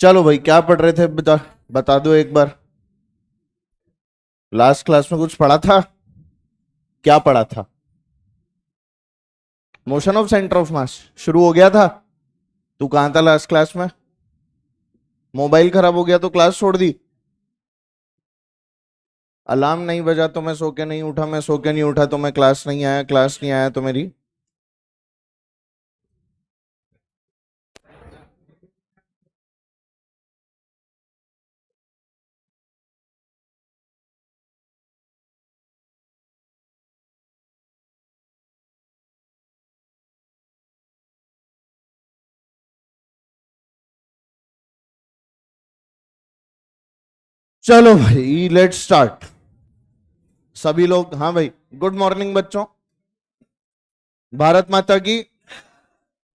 चलो भाई, क्या पढ़ रहे थे? बता दो एक बार। लास्ट क्लास में कुछ पढ़ा था? क्या पढ़ा था? मोशन ऑफ सेंटर ऑफ मास शुरू हो गया था। तू कहां था लास्ट क्लास में? मोबाइल खराब हो गया तो क्लास छोड़ दी? अलार्म नहीं बजा तो मैं सो के नहीं उठा, मैं सो के नहीं उठा तो मैं क्लास नहीं आया, क्लास नहीं आया तो मेरी। चलो भाई, लेट्स स्टार्ट। सभी लोग, हाँ भाई, गुड मॉर्निंग बच्चों। भारत माता की।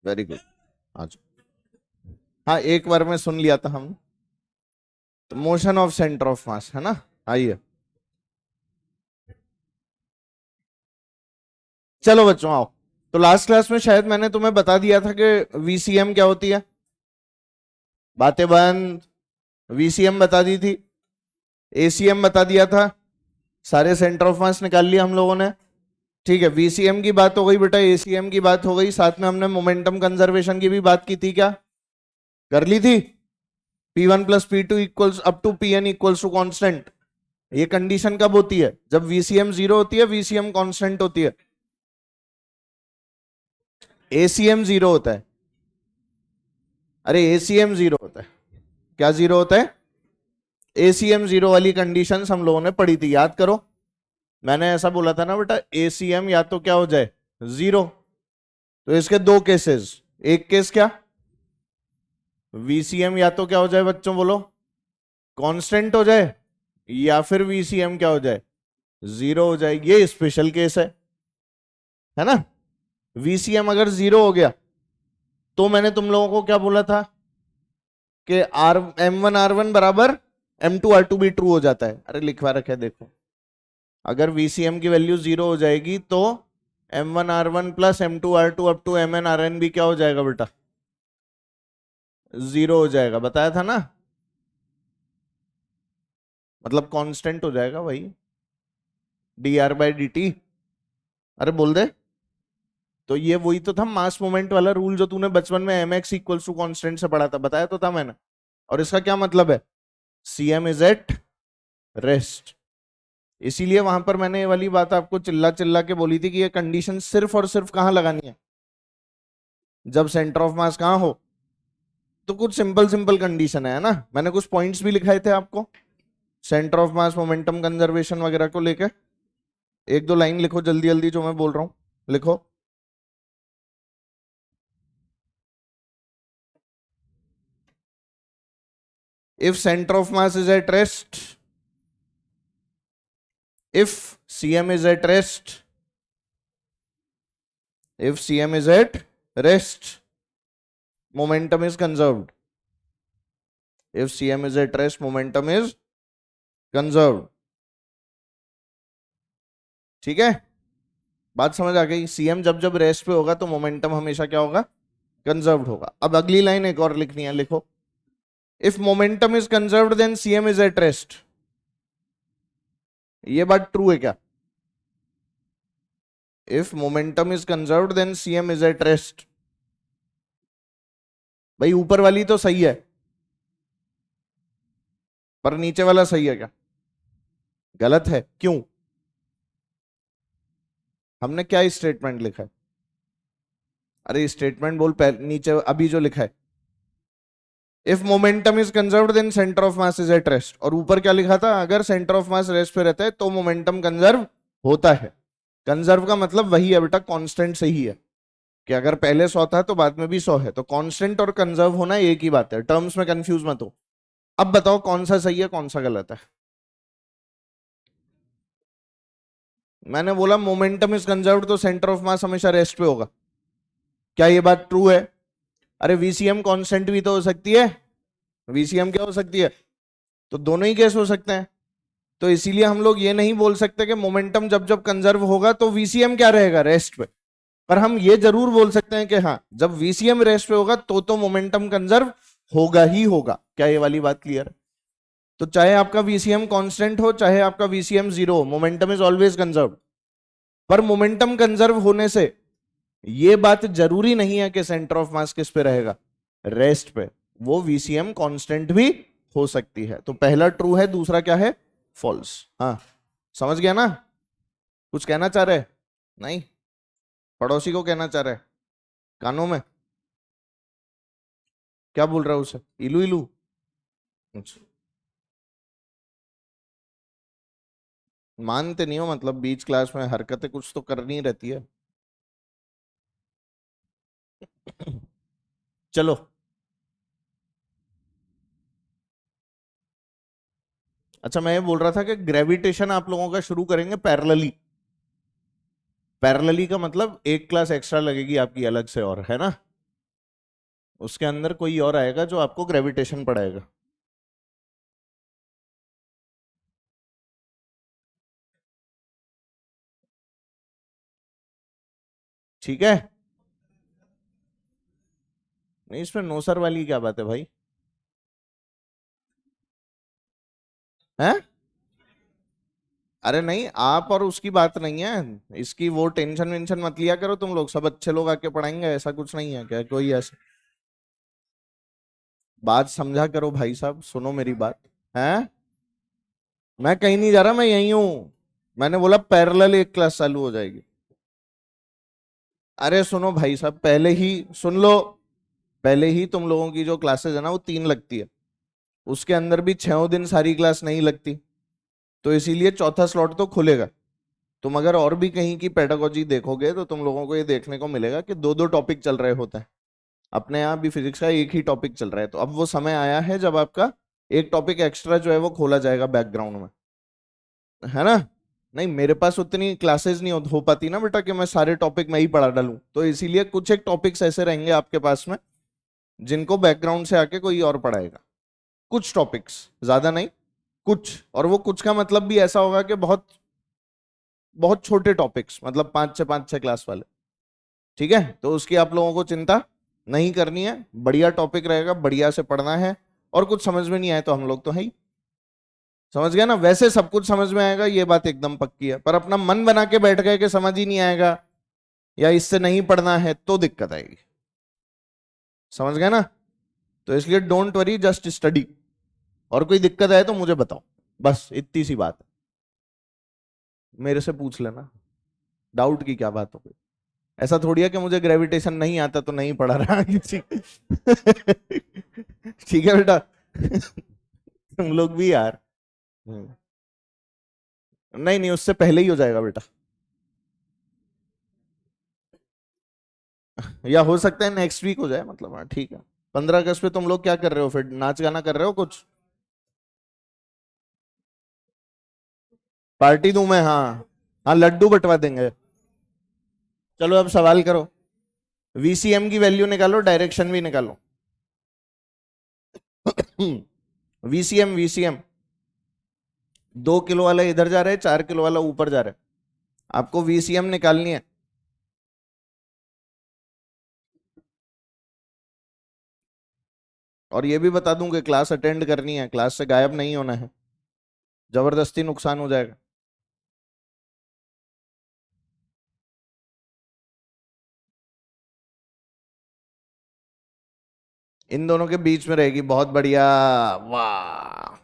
Very good. आज हाँ, एक बार में सुन लिया था हम। तो मोशन ऑफ सेंटर ऑफ मास है ना। आइए, चलो बच्चों आओ। तो लास्ट क्लास में शायद मैंने तुम्हें बता दिया था कि वीसीएम क्या होती है। बातें बंद। वीसीएम बता दी थी, एसीएम बता दिया था, सारे सेंटर ऑफ मास निकाल लिया हम लोगों ने। ठीक है, वीसीएम की बात हो गई बेटा, एसीएम की बात हो गई, साथ में हमने मोमेंटम कंजर्वेशन की भी बात की थी। क्या कर ली थी? P1 plus P2 equals up to Pn equals to constant. ये कंडीशन कब होती है? जब वीसीएम जीरो होती है, वीसीएम कांस्टेंट होती है। एसीएम जीरो होता है। अरे एसीएम जीरो होता है। क्या जीरो होता है? एसीएम जीरो वाली कंडीशंस हम लोगों ने पढ़ी थी, याद करो। मैंने ऐसा बोला था ना बेटा, एसीएम या तो क्या हो जाए, जीरो। तो इसके दो केसेस। एक केस क्या, वीसीएम या तो क्या हो जाए बच्चों, बोलो, कांस्टेंट हो जाए, या फिर वीसीएम क्या हो जाए, जीरो हो जाए। ये स्पेशल केस है ना। वीसीएम अगर जीरो हो गया तो मैंने तुम लोगों को क्या बोला था कि आर M1 R1 बराबर M2 R2 भी ट्रू हो जाता है। अरे लिखवा रखा है देखो, अगर वीसीएम की वैल्यू जीरो हो जाएगी तो M1 R1 plus M2 R2 up to MN RN भी क्या हो जाएगा बेटा, जीरो हो जाएगा। बताया था ना, मतलब कांस्टेंट हो जाएगा भाई, dr/dt। अरे बोल दे। तो ये वही तो था मास मोमेंट वाला रूल जो तूने बचपन में mx इक्वल्स टू कांस्टेंट से पढ़ा था, बताया तो था मैंने। और इसका क्या मतलब है, cm इज एट रेस्ट। इसीलिए वहां पर मैंने ये वाली बात आपको चिल्ला चिल्ला के बोली थी कि ये कंडीशन सिर्फ और सिर्फ कहां लगानी है, जब सेंटर ऑफ मास कहां हो। तो कुछ सिंपल सिंपल कंडीशन है ना, मैंने कुछ पॉइंट्स भी लिखाए थे आपको, centre of mass, momentum conservation वगैरह को लेकर। एक दो लाइन लिखो जल्दी जल्दी जो मैं बोल रहा हूं, लिखो। if center of mass is at rest, if cm is at rest, if cm is at rest, momentum is conserved. if cm is at rest, momentum is conserved. ठीक है, बात समझ आ गई। सीएम जब जब रेस्ट पे होगा तो मोमेंटम हमेशा क्या होगा, कंजर्व्ड होगा। अब अगली लाइन एक और लिखनी है, लिखो। If momentum is conserved then CM is at rest. ये बात ट्रू है क्या? If momentum is conserved then CM is at rest. भाई ऊपर वाली तो सही है, पर नीचे वाला सही है क्या? गलत है, क्यों? हमने क्या स्टेटमेंट लिखा है? अरे स्टेटमेंट बोल पहले, नीचे अभी जो लिखा है, if momentum is conserved then centre of mass is at rest. और ऊपर क्या लिखा था, अगर सेंटर ऑफ मास रेस्ट पे रहता है तो मोमेंटम कंजर्व होता है। कंजर्व का मतलब वही है बेटा, कांस्टेंट से ही है, कि अगर पहले 100 था तो बाद में भी 100 है। तो कांस्टेंट और कंजर्व होना एक ही बात है, टर्म्स में कंफ्यूज मत हो। अब बताओ कौन सा सही है कौन सा गलत है। मैंने बोला मोमेंटम इज कंजर्व्ड तो सेंटर ऑफ मास हमेशा रेस्ट पे होगा। क्या ये बात ट्रू है? अरे वीसीएम कांस्टेंट भी तो हो सकती है, वीसीएम क्या हो सकती है, तो दोनों ही केस हो सकते हैं। तो इसीलिए हम लोग ये नहीं बोल सकते कि मोमेंटम जब जब कंजर्व होगा तो वीसीएम क्या रहेगा, रेस्ट पे। पर हम ये जरूर बोल सकते हैं कि हाँ, जब वीसीएम रेस्ट पे होगा तो मोमेंटम कंजर्व होगा ही होगा। क्या ये वाली बात क्लियर है? तो चाहे आपका वीसीएम कांस्टेंट हो, चाहे आपका वीसीएम जीरो हो, मोमेंटम इज ऑलवेज कंजर्व। पर मोमेंटम कंजर्व होने से ये बात जरूरी नहीं है कि सेंटर ऑफ मास किस पे रहेगा, रेस्ट पे। वो वीसीएम कांस्टेंट भी हो सकती है। तो पहला ट्रू है, दूसरा क्या है, फॉल्स। हाँ समझ गया ना? कुछ कहना चाह रहे? नहीं? पड़ोसी को कहना चाह रहे? कानों में क्या बोल रहा है उसे, इलू इलू? अच्छा। मानते नहीं हो मतलब, बीच क्लास में हरकतें कुछ तो करनी रहती है। चलो, अच्छा मैं ये बोल रहा था कि ग्रेविटेशन आप लोगों का शुरू करेंगे पैरेलली। पैरेलली का मतलब एक क्लास एक्स्ट्रा लगेगी आपकी अलग से, और है ना, उसके अंदर कोई और आएगा जो आपको ग्रेविटेशन पढ़ाएगा। ठीक है? नहीं, इसमें नो सर वाली क्या बात है भाई? हैं? अरे नहीं, आप और उसकी बात नहीं है, इसकी वो टेंशन वेंशन मत लिया करो तुम लोग, सब अच्छे लोग आके पढ़ाएंगे, ऐसा कुछ नहीं है क्या कोई ऐसा? बात समझा करो भाई साहब, सुनो मेरी बात। है? मैं कहीं नहीं जा रहा, मैं यहीं हूं। मैंने बोला पैरेलल एक क्लास चालू हो जाएगी। अरे सुनो भाई साहब, पहले ही सुन लो। पहले ही तुम लोगों की जो क्लासेस है ना वो 3 लगती है, उसके अंदर भी 6 दिन सारी क्लास नहीं लगती, तो इसीलिए चौथा स्लॉट तो खुलेगा। तुम अगर और भी कहीं की पेडागोजी देखोगे तो तुम लोगों को ये देखने को मिलेगा कि दो दो टॉपिक चल रहे होते हैं। अपने यहाँ भी फिजिक्स का एक ही टॉपिक चल रहा है, तो अब वो समय आया है जब आपका एक टॉपिक एक्स्ट्रा जो है वो खोला जाएगा बैकग्राउंड में, है ना? नहीं, मेरे पास उतनी क्लासेस नहीं हो पाती ना बेटा कि मैं सारे टॉपिक में ही पढ़ा डालूं, तो इसीलिए कुछ एक टॉपिक्स ऐसे रहेंगे आपके पास में जिनको बैकग्राउंड से आके कोई और पढ़ाएगा। कुछ टॉपिक्स, ज्यादा नहीं, कुछ। और वो कुछ का मतलब भी ऐसा होगा कि बहुत बहुत छोटे टॉपिक्स, मतलब 5 से 5 6 क्लास वाले। ठीक है? तो उसकी आप लोगों को चिंता नहीं करनी है, बढ़िया टॉपिक रहेगा, बढ़िया से पढ़ना है। और कुछ समझ में नहीं आए तो हम लोग तो है ही। समझ गया ना? वैसे सब कुछ समझ में आएगा, ये बात एकदम पक्की है, पर अपना मन बना के बैठ गए कि समझ ही नहीं आएगा या इससे नहीं पढ़ना है तो दिक्कत आएगी। समझ गए ना? तो इसलिए डोंट वरी, जस्ट स्टडी। और कोई दिक्कत आए तो मुझे बताओ, बस इतनी सी बात है। मेरे से पूछ लेना, डाउट की क्या बात हो गई? ऐसा थोड़ी है कि मुझे ग्रेविटेशन नहीं आता तो नहीं पढ़ा रहा किसी। ठीक है बेटा? तुम लोग भी यार। नहीं नहीं, उससे पहले ही हो जाएगा बेटा, या हो सकता है नेक्स्ट वीक हो जाए, मतलब हाँ ठीक है। 15 अगस्त पे तुम लोग क्या कर रहे हो फिर, नाच गाना कर रहे हो कुछ? पार्टी दूं मैं? हाँ। हाँ लड्डू बंटवा देंगे। चलो अब सवाल करो। वीसीएम की वैल्यू निकालो, डायरेक्शन भी निकालो। वीसीएम, वीसीएम 2 किलो वाला इधर जा रहा है, 4 किलो वाला ऊपर जा रहा है, आपको वीसीएम निकालनी है। और ये भी बता दूं कि क्लास अटेंड करनी है, क्लास से गायब नहीं होना है, जबरदस्ती नुकसान हो जाएगा। इन दोनों के बीच में रहेगी, बहुत बढ़िया। वाह!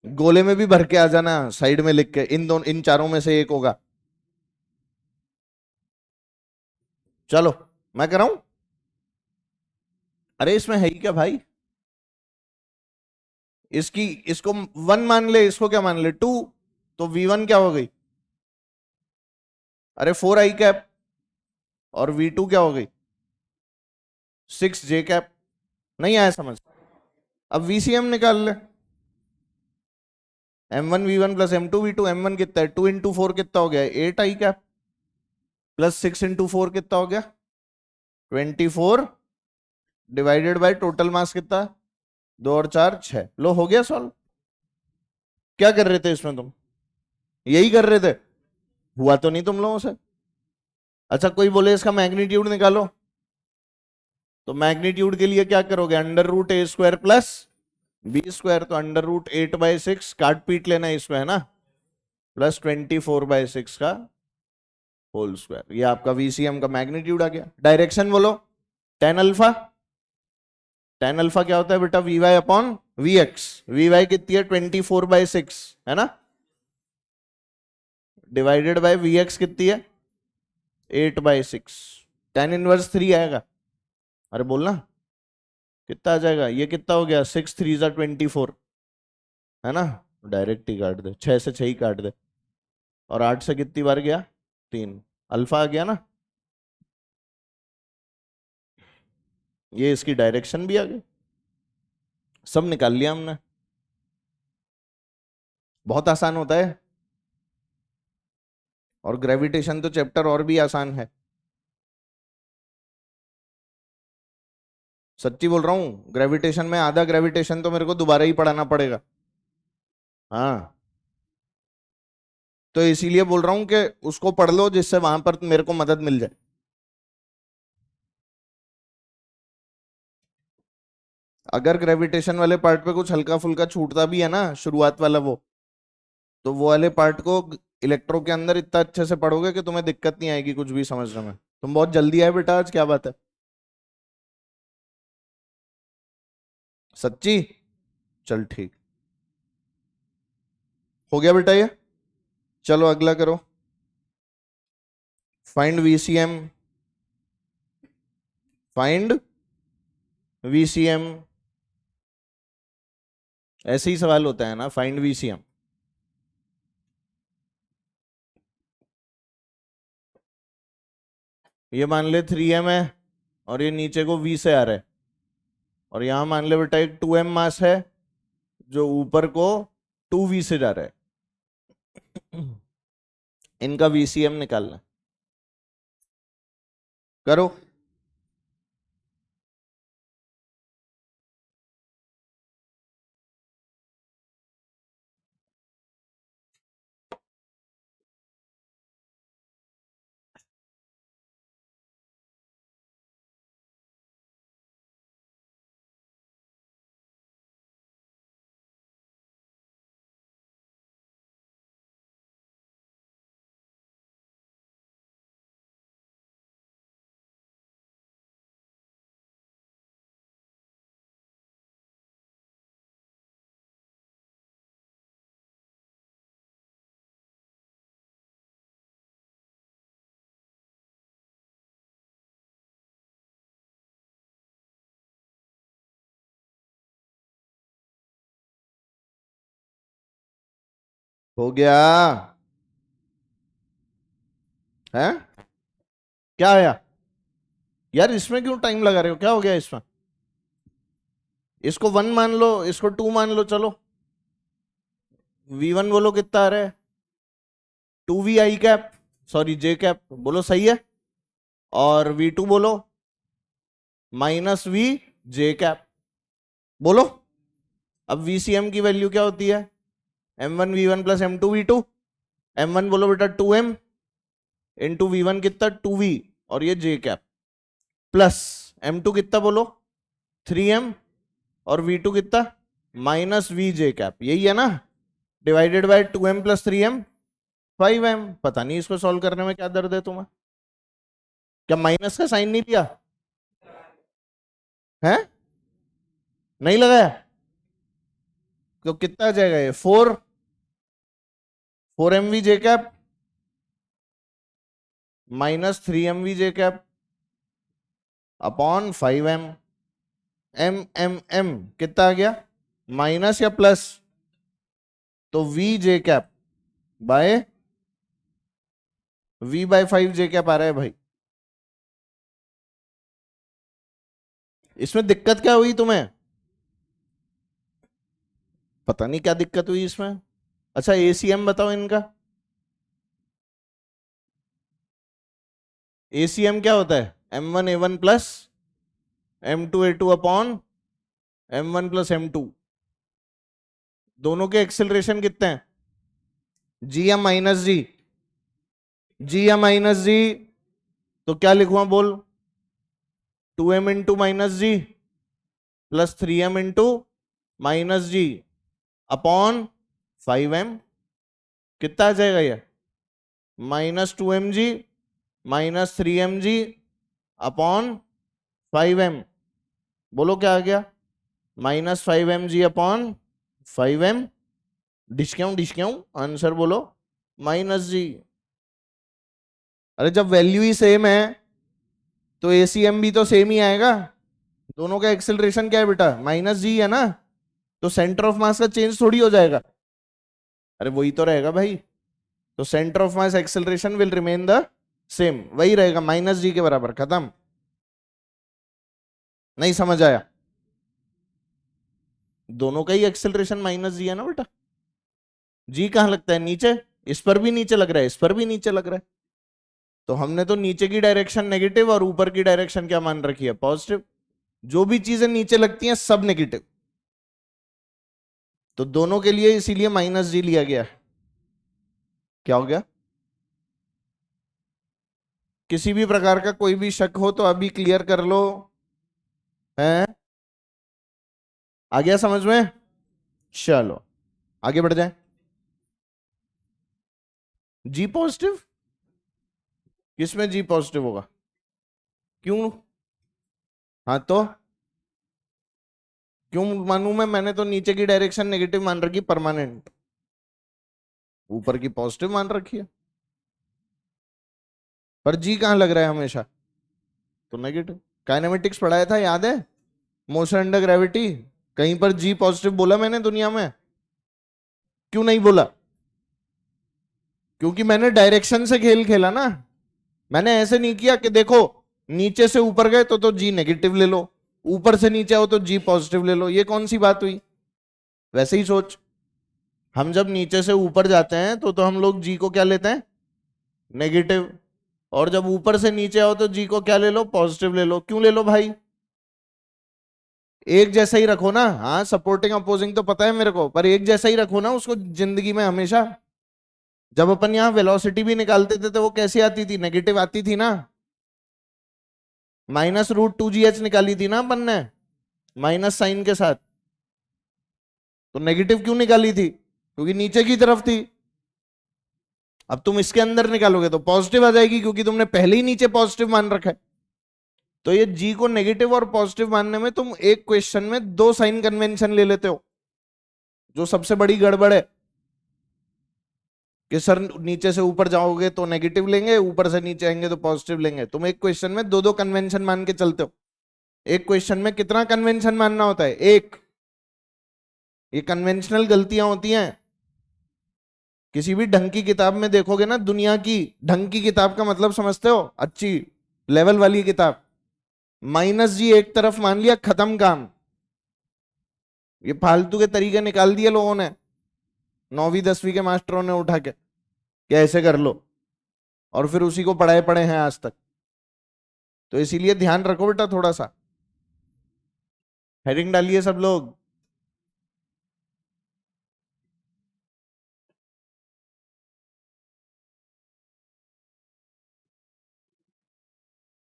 गोले में भी भर के आ जाना, साइड में लिख के, इन दोनों, इन चारों में से एक होगा। चलो मैं कर रहा हूं। अरे इसमें है ही क्या भाई? इसकी, इसको 1 मान ले, इसको क्या मान ले, 2। तो V1 क्या हो गई? अरे 4 i कैप। और V2 क्या हो गई? 6 j कैप। नहीं आया समझ? अब VCM निकाल ले। M1 V1 plus M2 V2, M1 कितना है, 2 × 4 कितना हो गया, 8 i कैप, प्लस 6 × 4 कितना हो गया, 24, डिवाइडेड बाय टोटल मास कितना, 2 और 4 6। लो हो गया सॉल्व। क्या कर रहे थे इसमें तुम? यही कर रहे थे? हुआ तो नहीं तुम लोगों से? अच्छा कोई बोले इसका मैग्नीट्यूड निकालो। तो मैग्नीट्यूड के लिए क्या करोगे, अंडर रूट ए स्क्वायर प्लस बी स्क्वायर, तो अंडर रूट 8/6 काट पीट लेना इसमें है ना, प्लस 24/6 का होल स्क्वायर। ये आपका वीसीएम का मैग्नीट्यूड आ गया। डायरेक्शन बोलो, टेन अल्फा। टेन अल्फा क्या होता है बेटा, V Y upon V X. V Y कितनी है, 24/6 है ना, डिवाइडेड बाय वी एक्स कितनी है, 8/6। टेन इनवर्स 3 आएगा। अरे बोलना कितना आ जाएगा, ये कितना हो गया, 6 3 = 24 है ना, डायरेक्ट ही काट दे, 6 से 6 ही काट दे, और 8 से कितनी बार गया, 3, अल्फा आ गया ना। ये इसकी डायरेक्शन भी आ गई, सब निकाल लिया हमने। बहुत आसान होता है, और ग्रेविटेशन तो चैप्टर और भी आसान है, सच्ची बोल रहा हूं। ग्रेविटेशन में आधा ग्रेविटेशन तो मेरे को दोबारा ही पढ़ाना पड़ेगा। हाँ, तो इसीलिए बोल रहा हूं कि उसको पढ़ लो जिससे वहां पर मेरे को मदद मिल जाए। अगर ग्रेविटेशन वाले पार्ट पे कुछ हल्का फुल्का छूटता भी है ना, शुरुआत वाला वो, तो वो वाले पार्ट को इलेक्ट्रो के अंदर इतना अच्छे से पढ़ोगे कि तुम्हें दिक्कत नहीं आएगी कुछ भी समझने में। तुम बहुत जल्दी आए बेटा आज, क्या बात है, सच्ची। चल ठीक, हो गया बेटा ये। चलो अगला करो, फाइंड वीसीएम। फाइंड वीसीएम, ऐसे ही सवाल होता है ना, फाइंड वीसीएम। ये मान ले 3m है, और ये नीचे को v से आ रहा है, और यहां मान ले बेटा एक 2m मास है जो ऊपर को 2v से जा रहा है। इनका वीसीएम निकालना, करो। हो गया है, क्या आया यार, इसमें क्यों टाइम लगा रहे हो, क्या हो गया इसमें। इसको 1 मान लो, इसको 2 मान लो, चलो। v1 बोलो कितना आ रहा है, 2vi कैप, सॉरी जे कैप बोलो, सही है। और v2 बोलो -v जे कैप, बोलो। अब वीसीएम की वैल्यू क्या होती है, m1v1 प्लस m2v2। m1 बोलो बेटा 2m, इंटू v1 कितना 2v, और ये जे कैप, प्लस m2 कितना बोलो 3m, और v2 कितना -v जे कैप, यही है ना, divided by 2m plus 3m 5m। पता नहीं इसको सॉल्व करने में क्या दर्द है तुम्हें, क्या माइनस का साइन नहीं लिया है, नहीं लगाया, तो कितना आ जाएगा ये, 4 4mv जे कैप -3mv जे कैप अपॉन 5m। m कितना आ गया, माइनस या प्लस, तो v J cap by v/5 J cap आ रहा है भाई। इसमें दिक्कत क्या हुई तुम्हें, पता नहीं क्या दिक्कत हुई इसमें। अच्छा एसीएम बताओ इनका, एसीएम क्या होता है, m1a1 plus m2a2 upon m1 plus m2। दोनों के एक्सेलरेशन कितने हैं, जी या माइनस जी, जी या माइनस जी, तो क्या लिखूंगा बोल, 2m इंटू माइनस जी प्लस 3m इंटू माइनस जी अपॉन 5m। कितना आ जाएगा ये? -2mg -3mg upon 5m। बोलो क्या आ गया? -5mg upon 5m। Discount answer बोलो -g। अरे जब वैल्यू ही सेम है तो ACM भी तो सेम ही आएगा। दोनों का एक्सेलरेशन क्या है बेटा? -g है ना, तो सेंटर ऑफ मास का चेंज थोड़ी हो जाएगा। अरे वही तो रहेगा भाई। तो centre of mass acceleration will remain the same, वही रहेगा -g के बराबर। खत्म। नहीं समझ आया? दोनों का ही एक्सेलरेशन -g है ना बेटा। जी कहां लगता है? नीचे। इस पर भी नीचे लग रहा है, इस पर भी नीचे लग रहा है। तो हमने तो नीचे की डायरेक्शन नेगेटिव और ऊपर की डायरेक्शन क्या मान रखी है? पॉजिटिव। जो भी चीजें नीचे लगती हैं सब नेगेटिव, तो दोनों के लिए इसीलिए -g लिया गया। क्या हो गया? किसी भी प्रकार का कोई भी शक हो तो अभी क्लियर कर लो। है? आ गया समझ में? चलो आगे बढ़ जाए। जी पॉजिटिव? किसमें जी पॉजिटिव होगा? क्यों? हाँ तो क्यों मानूं मैं? मैंने तो नीचे की डायरेक्शन नेगेटिव मान रखी परमानेंट, ऊपर की पॉजिटिव मान रखी है। पर जी कहां लग रहा है हमेशा? तो नेगेटिव। काइनेमेटिक्स पढ़ाया था, याद है? मोशन अंडर ग्रेविटी, कहीं पर जी पॉजिटिव बोला मैंने दुनिया में? क्यों नहीं बोला? क्योंकि मैंने डायरेक्शन से खेल खेला ना। मैंने ऐसे नहीं किया कि देखो नीचे से ऊपर गए तो जी नेगेटिव ले लो, ऊपर से नीचे आओ तो जी पॉजिटिव ले लो। ये कौन सी बात हुई? वैसे ही सोच। हम जब नीचे से ऊपर जाते हैं तो हम लोग जी को क्या लेते हैं? नेगेटिव। और जब ऊपर से नीचे आओ तो जी को क्या ले लो? पॉजिटिव ले लो। क्यों ले लो भाई? एक जैसा ही रखो ना। हाँ सपोर्टिंग अपोजिंग तो पता है मेरे को, पर एक जैसा ही रखो ना उसको जिंदगी में हमेशा। जब अपन यहाँ वेलोसिटी भी निकालते थे तो वो कैसी आती थी? नेगेटिव आती थी ना। -√2gh निकाली थी ना अपन ने, माइनस साइन के साथ। तो नेगेटिव क्यों निकाली थी? क्योंकि नीचे की तरफ थी। अब तुम इसके अंदर निकालोगे तो पॉजिटिव आ जाएगी, क्योंकि तुमने पहले ही नीचे पॉजिटिव मान रखा है। तो ये जी को नेगेटिव और पॉजिटिव मानने में तुम एक क्वेश्चन में दो साइन कन्वेंशन ले लेते हो, जो सबसे बड़ी गड़बड़ है। कि सर नीचे से ऊपर जाओगे तो नेगेटिव लेंगे, ऊपर से नीचे आएंगे तो पॉजिटिव लेंगे। तुम एक क्वेश्चन में दो दो कन्वेंशन मान के चलते हो। एक क्वेश्चन में कितना कन्वेंशन मानना होता है? एक। ये कन्वेंशनल गलतियां होती हैं। किसी भी ढंग की किताब में देखोगे ना, दुनिया की ढंग की किताब का मतलब समझते हो? अच्छी लेवल वाली किताब। -g एक तरफ मान लिया, खत्म काम। ये फालतू के तरीके निकाल दिए लोगों ने, 9वीं 10वीं के मास्टरों ने उठा के, कैसे कर लो, और फिर उसी को पढ़ाए पढ़े हैं आज तक। तो इसीलिए ध्यान रखो बेटा थोड़ा सा। हेडिंग डालिए सब लोग।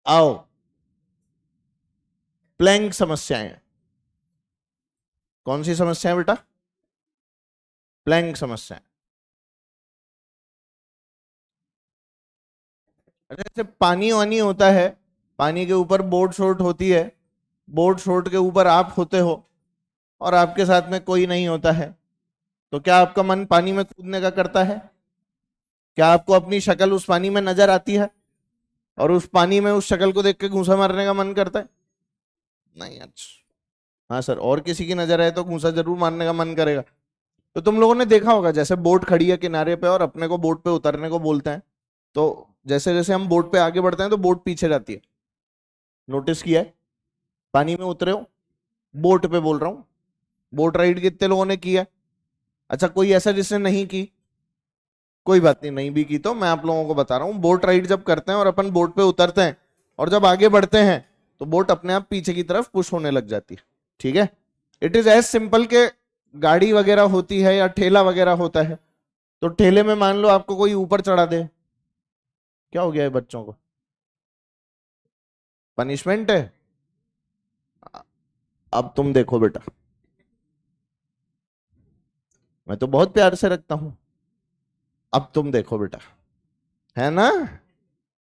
आओ, प्लैंक समस्याएं। कौन सी समस्या है बेटा? प्लैंक समस्या। जैसे पानी वानी होता है, पानी के ऊपर बोट शोट होती है, बोट शोट के ऊपर आप होते हो और आपके साथ में कोई नहीं होता है, तो क्या आपका मन पानी में कूदने का करता है? क्या आपको अपनी शक्ल उस पानी में नजर आती है और उस पानी में उस शक्ल को देख के घूंसा मारने का मन करता है? नहीं। अच्छा, हाँ सर, और किसी की नजर आए तो घूंसा जरूर मारने का मन करेगा। तो तुम लोगों ने देखा होगा, जैसे बोट खड़ी है किनारे पे और अपने को बोट पे उतरने को बोलते हैं, तो जैसे जैसे हम बोट पे आगे बढ़ते हैं तो बोट पीछे जाती है। नोटिस किया है? पानी में उतरे हो, बोट पे बोल रहा हूं, बोट राइड कितने लोगों ने किया? अच्छा, कोई ऐसा जिसने नहीं की? कोई बात नहीं, नहीं भी की तो मैं आप लोगों को बता रहा हूं। बोट राइड जब करते हैं और अपन बोट पे उतरते हैं और जब आगे बढ़ते हैं तो बोट अपने आप पीछे की तरफ पुश होने लग जाती है। ठीक है? इट इज एज सिंपल के गाड़ी वगैरह होती है या ठेला वगैरह होता है, तो ठेले में मान लो आपको कोई ऊपर चढ़ा दे, क्या हो गया है बच्चों को? पनिशमेंट है? अब तुम देखो बेटा, मैं तो बहुत प्यार से रखता हूं। अब तुम देखो बेटा, है ना?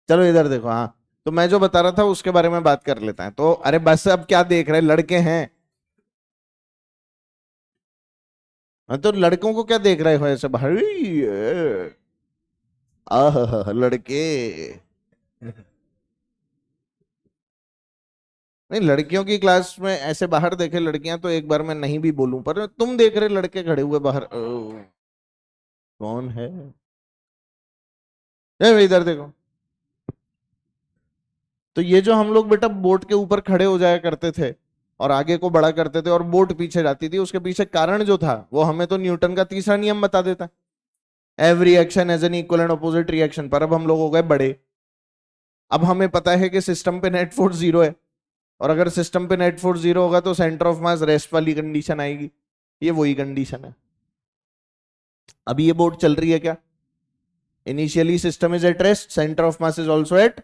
चलो इधर देखो। हाँ, तो मैं जो बता रहा था उसके बारे में बात कर लेता है। तो अरे बस, अब क्या देख रहे, लड़के हैं। हाँ, तो लड़कों को क्या देख रहे हो ऐसे भाई? आह लड़के। नहीं, लड़कियों की क्लास में ऐसे बाहर देखे लड़कियां तो एक बार मैं नहीं भी बोलूं, पर तुम देख रहे लड़के खड़े हुए बाहर, कौन है? इधर देखो। तो ये जो हम लोग बेटा बोट के ऊपर खड़े हो जाया करते थे और आगे को बड़ा करते थे और बोट पीछे जाती थी, उसके पीछे कारण जो था वो हमें तो न्यूटन का तीसरा नियम बता देता, every action as an equal and opposite reaction. पर अब हम लोग हो गए बड़े, अब हमें पता है कि सिस्टम पे नेट फोर्स जीरो है, और अगर सिस्टम पे नेट फोर्स जीरो होगा तो सेंटर ऑफ मास रेस्ट वाली कंडीशन आएगी। ये वही कंडीशन है। अभी ये बोट चल रही है क्या? Initially system is at rest, centre of mass is also eight,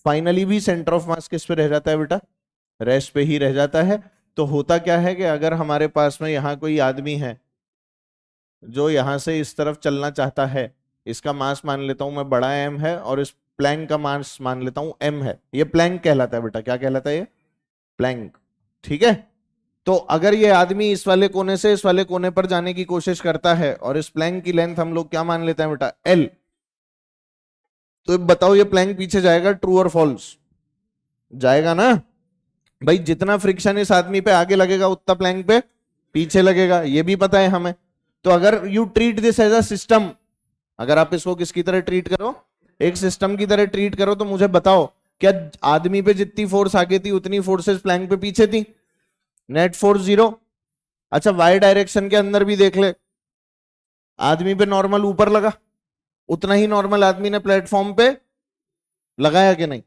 finally भी सेंटर ऑफ मास किस पे रह जाता है बेटा? रेस्ट पे ही रह जाता है। तो होता क्या है कि अगर हमारे पास में यहाँ कोई आदमी है जो यहां से इस तरफ चलना चाहता है, इसका मास मान लेता हूं मैं बड़ा एम है, और इस प्लैंक का मास मान लेता हूं एम है। ये प्लैंक कहलाता है बेटा, क्या कहलाता है ये? प्लैंक। ठीक है। तो अगर ये आदमी इस वाले कोने से इस वाले कोने पर जाने की कोशिश करता है और इस प्लैंक की लेंथ हम लोग क्या मान लेते हैं बेटा? एल। तो बताओ ये प्लैंक पीछे जाएगा, ट्रू और फॉल्स? जाएगा ना भाई। जितना फ्रिक्शन इस आदमी पे आगे लगेगा उतना प्लैंक पे पीछे लगेगा, ये भी पता है हमें। तो अगर you treat this as a system, अगर आप इसको किसकी तरह ट्रीट करो? एक सिस्टम की तरह ट्रीट करो, तो मुझे बताओ क्या आदमी पे जितनी फोर्स आगे थी उतनी फोर्सेस प्लैंक पे पीछे थी? Net force zero. अच्छा, वाई डायरेक्शन के अंदर भी देख ले, आदमी पे नॉर्मल ऊपर लगा, उतना ही नॉर्मल आदमी ने प्लेटफॉर्म पे लगाया कि नहीं?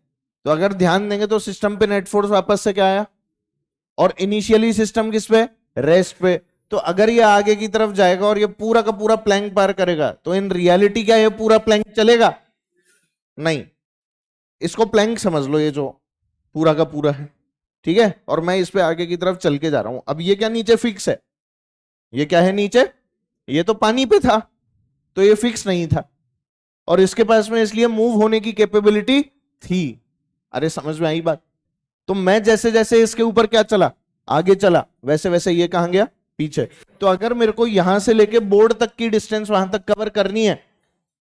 तो अगर ध्यान देंगे तो सिस्टम पे नेट फोर्स वापस से क्या आया? और इनिशियली सिस्टम किस पे? रेस्ट पे। तो अगर ये आगे की तरफ जाएगा और ये पूरा का पूरा प्लैंक पार करेगा, तो इन रियलिटी क्या ये पूरा प्लैंक चलेगा? नहीं। इसको प्लैंक समझ लो, ये जो पूरा का पूरा है। ठीक है, और मैं इस पे आगे की तरफ चल के जा रहा हूं। अब ये क्या नीचे फिक्स है? ये क्या है नीचे? ये तो पानी पे था, तो ये फिक्स नहीं था, और इसके पास में इसलिए मूव होने की कैपेबिलिटी थी। अरे समझ में आई बात? तो मैं जैसे जैसे इसके ऊपर क्या चला, आगे चला, वैसे वैसे ये कहां गया? पीछे। तो अगर मेरे को यहां से लेके बोर्ड तक की डिस्टेंस वहां तक कवर करनी है,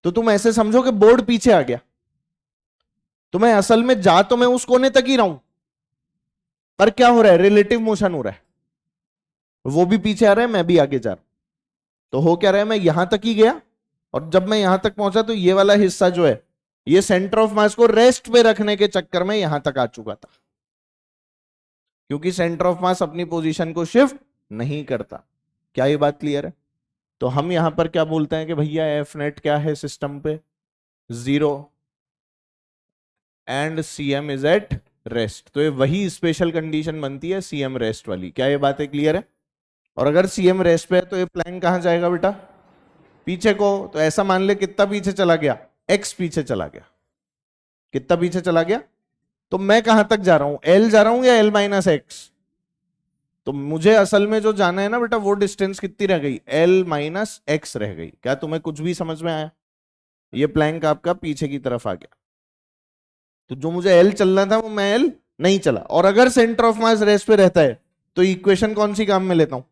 तो तुम ऐसे समझो कि बोर्ड पीछे आ गया, तो मैं असल में जा तो मैं उस कोने तक ही रहा हूं, पर क्या हो रहा है? रिलेटिव मोशन हो रहा है। वो भी पीछे आ रहा है, मैं भी आगे जा रहा हूं। तो हो क्या रहा है? मैं यहां तक ही गया, और जब मैं यहां तक पहुंचा तो ये वाला हिस्सा जो है, ये सेंटर ऑफ मास को रेस्ट पे रखने के चक्कर में यहां तक आ चुका था, क्योंकि सेंटर ऑफ मास अपनी पोजीशन को शिफ्ट नहीं करता। क्या ये बात क्लियर है? तो हम यहां पर क्या बोलते हैं कि भैया एफ नेट क्या है सिस्टम पे? Zero, and CM is at rest. तो ये वही स्पेशल कंडीशन बनती है सीएम रेस्ट वाली। क्या ये बात है क्लियर है? और अगर सीएम रेस्ट पे है तो ये प्लैंक कहां जाएगा बेटा? पीछे को। तो ऐसा मान ले कितना पीछे चला गया? एक्स पीछे चला गया। कितना पीछे चला गया? तो मैं कहां तक जा रहा हूं? एल जा रहा हूं या एल माइनस एक्स? तो मुझे असल में जो जाना है ना बेटा, वो डिस्टेंस कितनी रह गई? एल माइनस एक्स रह गई। क्या तुम्हें कुछ भी समझ में आया? ये प्लैंक आपका पीछे की तरफ आ गया। तो जो मुझे एल चलना था वो मैं एल नहीं चला। और अगर सेंटर ऑफ मास रेस्ट पे रहता है तो इक्वेशन कौन सी काम में लेता हूं?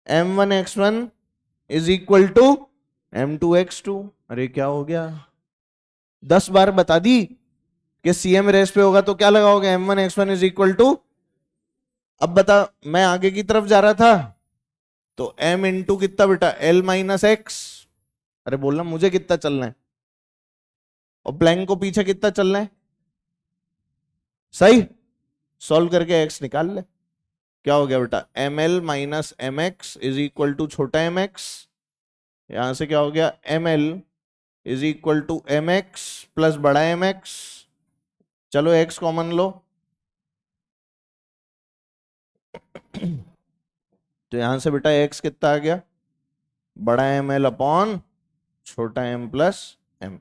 m1x1 is equal to m2x2। अरे क्या हो गया? 10 बार बता दी कि सीएम रेस्ट पे होगा तो क्या लगाओगे? m1x1 इज इक्वल टू, अब बता, मैं आगे की तरफ जा रहा था तो m इंटू कितना बेटा? l minus x. अरे बोलना मुझे कितना चलना है, और प्लैंक को पीछे कितना चलना है? सही। सॉल्व करके x निकाल ले। क्या हो गया बेटा? M L minus M X is equal to छोटा एम एक्स। यहां से क्या हो गया? M L is equal to M X plus बड़ा एम एक्स। चलो x कॉमन लो। तो यहां से बेटा x कितना आ गया? बड़ा एम एल अपॉन छोटा एम प्लस एम।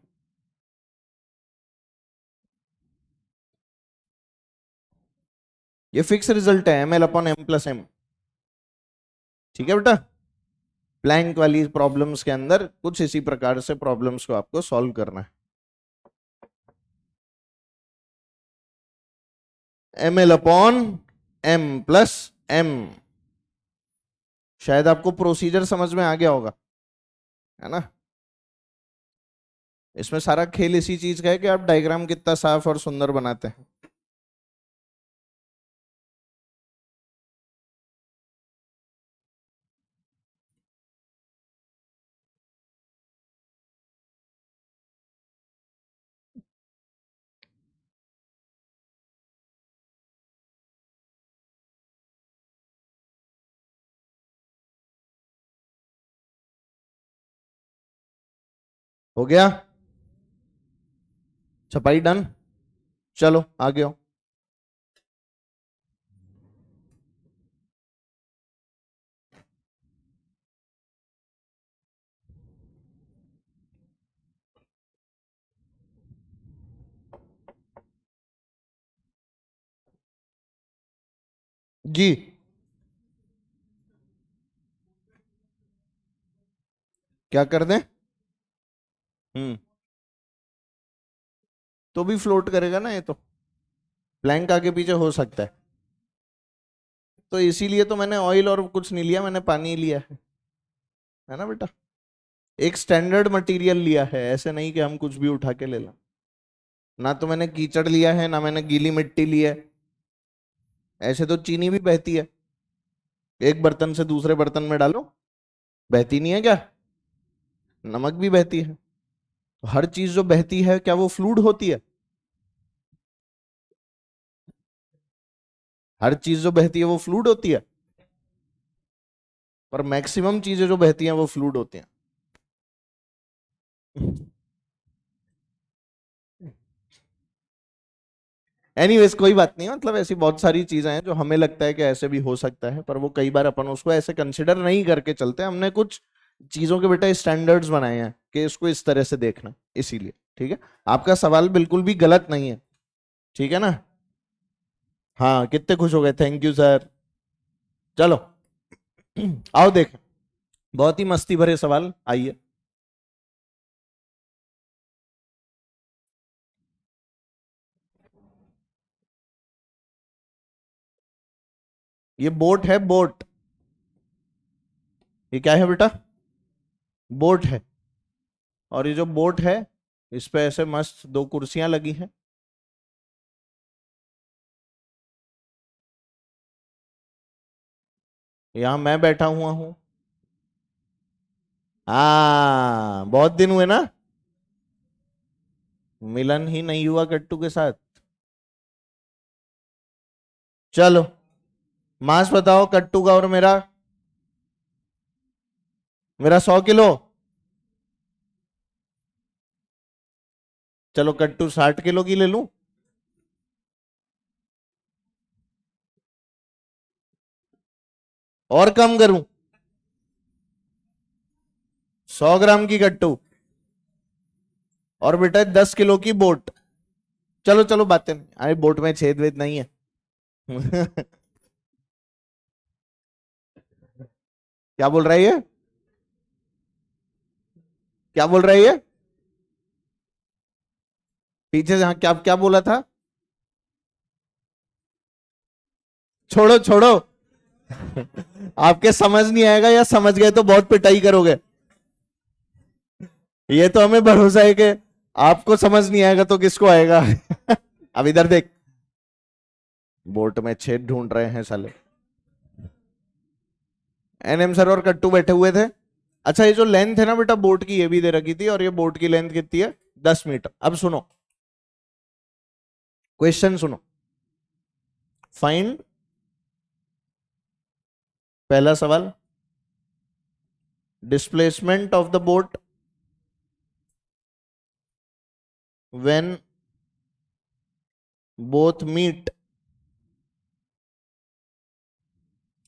ये फिक्स रिजल्ट है, M L upon M plus M. ठीक है बेटा, प्लैंक वाली प्रॉब्लम्स के अंदर कुछ इसी प्रकार से प्रॉब्लम्स को आपको सॉल्व करना है। M L upon M plus M. शायद आपको प्रोसीजर समझ में आ गया होगा, है ना। इसमें सारा खेल इसी चीज का है कि आप डायग्राम कितना साफ और सुंदर बनाते हैं। हो गया, छपाई डन। चलो आगे हो। जी, क्या कर दें? हम्म, तो भी फ्लोट करेगा ना ये तो, प्लैंक आगे पीछे हो सकता है। तो इसीलिए तो मैंने ऑयल और कुछ नहीं लिया, मैंने पानी लिया है ना बेटा। एक स्टैंडर्ड मटेरियल लिया है, ऐसे नहीं कि हम कुछ भी उठा के ले लें। ना तो मैंने कीचड़ लिया है, ना मैंने गीली मिट्टी ली है। ऐसे तो चीनी भी बहती है, एक बर्तन से दूसरे बर्तन में डालो, बहती नहीं है क्या? नमक भी बहती है। तो हर चीज जो बहती है क्या वो फ्लूइड होती है? हर चीज जो बहती है वो फ्लूइड होती है, पर मैक्सिमम चीजें जो बहती हैं वो फ्लूइड होती हैं। एनीवेज कोई बात नहीं, मतलब ऐसी बहुत सारी चीजें हैं जो हमें लगता है कि ऐसे भी हो सकता है, पर वो कई बार अपन उसको ऐसे कंसिडर नहीं करके चलते। हमने कुछ चीजों के बेटा स्टैंडर्ड्स बनाए हैं कि इसको इस तरह से देखना, इसीलिए। ठीक है, आपका सवाल बिल्कुल भी गलत नहीं है, ठीक है ना। हाँ, कितने खुश हो गए, थैंक यू सर। चलो आओ देखें, बहुत ही मस्ती भरे सवाल, आइए। ये बोट है, बोट। ये क्या है बेटा? बोट है। और ये जो बोट है, इस पे ऐसे मस्त दो कुर्सियां लगी हैं। यहां मैं बैठा हुआ हूं। हाँ, बहुत दिन हुए ना, मिलन ही नहीं हुआ कट्टू के साथ। चलो, मास बताओ कट्टू का और मेरा। मेरा 100 किलो। चलो कट्टू 60 किलो की ले लूं। और कम करूं? 100 ग्राम की कट्टू, और बेटा 10 किलो की बोट। चलो चलो, बातें नहीं, अरे बोट में छेद वेद नहीं है। क्या बोल रहा है ये? क्या बोल रहा है ये? पीछे से हाँ, क्या क्या बोला था? छोड़ो छोड़ो। आपके समझ नहीं आएगा, या समझ गए तो बहुत पिटाई करोगे। ये तो हमें भरोसा है कि आपको समझ नहीं आएगा तो किसको आएगा। अब इधर देख, बोट में छेद ढूंढ रहे हैं साले। एनएम सर और कट्टू बैठे हुए थे। अच्छा, ये जो लेंथ है ना बेटा बोट की, ये भी दे रखी थी, और ये बोट की लेंथ कितनी है? 10 मीटर। अब सुनो, क्वेश्चन सुनो। फाइंड, पहला सवाल, displacement of the boat when both meet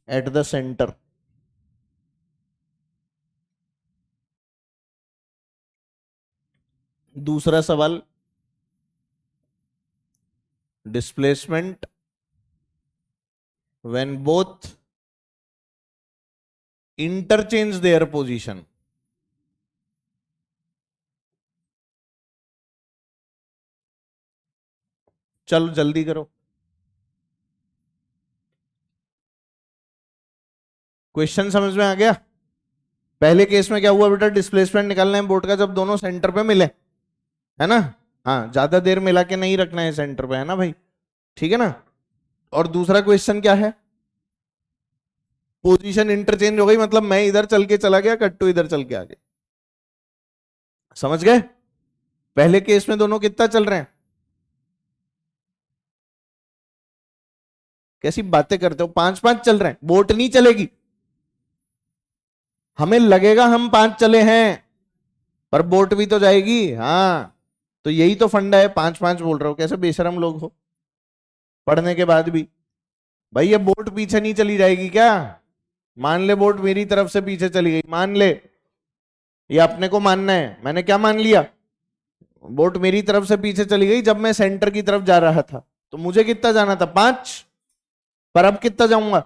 at the centre. दूसरा सवाल, displacement when both interchange their position. चलो जल्दी करो, क्वेश्चन समझ में आ गया? पहले केस में क्या हुआ बेटा, डिस्प्लेसमेंट निकालना है बोर्ड का जब दोनों सेंटर पे मिले, है ना? हाँ, ज्यादा देर मिला के नहीं रखना है सेंटर पे, है ना भाई? ठीक है ना? और दूसरा क्वेश्चन क्या है, पोजीशन इंटरचेंज हो गई, मतलब मैं इधर चल के चला गया, कट्टू इधर चल के आ गया। समझ गए? पहले केस में दोनों कितना चल रहे हैं? कैसी बातें करते हो, 5-5 चल रहे हैं, बोट नहीं चलेगी। हमें लगेगा हम 5 चले हैं, पर बोट भी तो जाएगी। हाँ, तो यही तो फंडा है, 5-5 बोल रहे हो, कैसे बेशरम लोग हो पढ़ने के बाद भी। भाई ये बोट पीछे नहीं चली जाएगी क्या? मान ले बोट मेरी तरफ से पीछे चली गई, मान ले, ये अपने को मानना है, मैंने क्या मान लिया, बोट मेरी तरफ से पीछे चली गई जब मैं सेंटर की तरफ जा रहा था, तो मुझे कितना जाना था, 5, पर अब कितना जाऊंगा,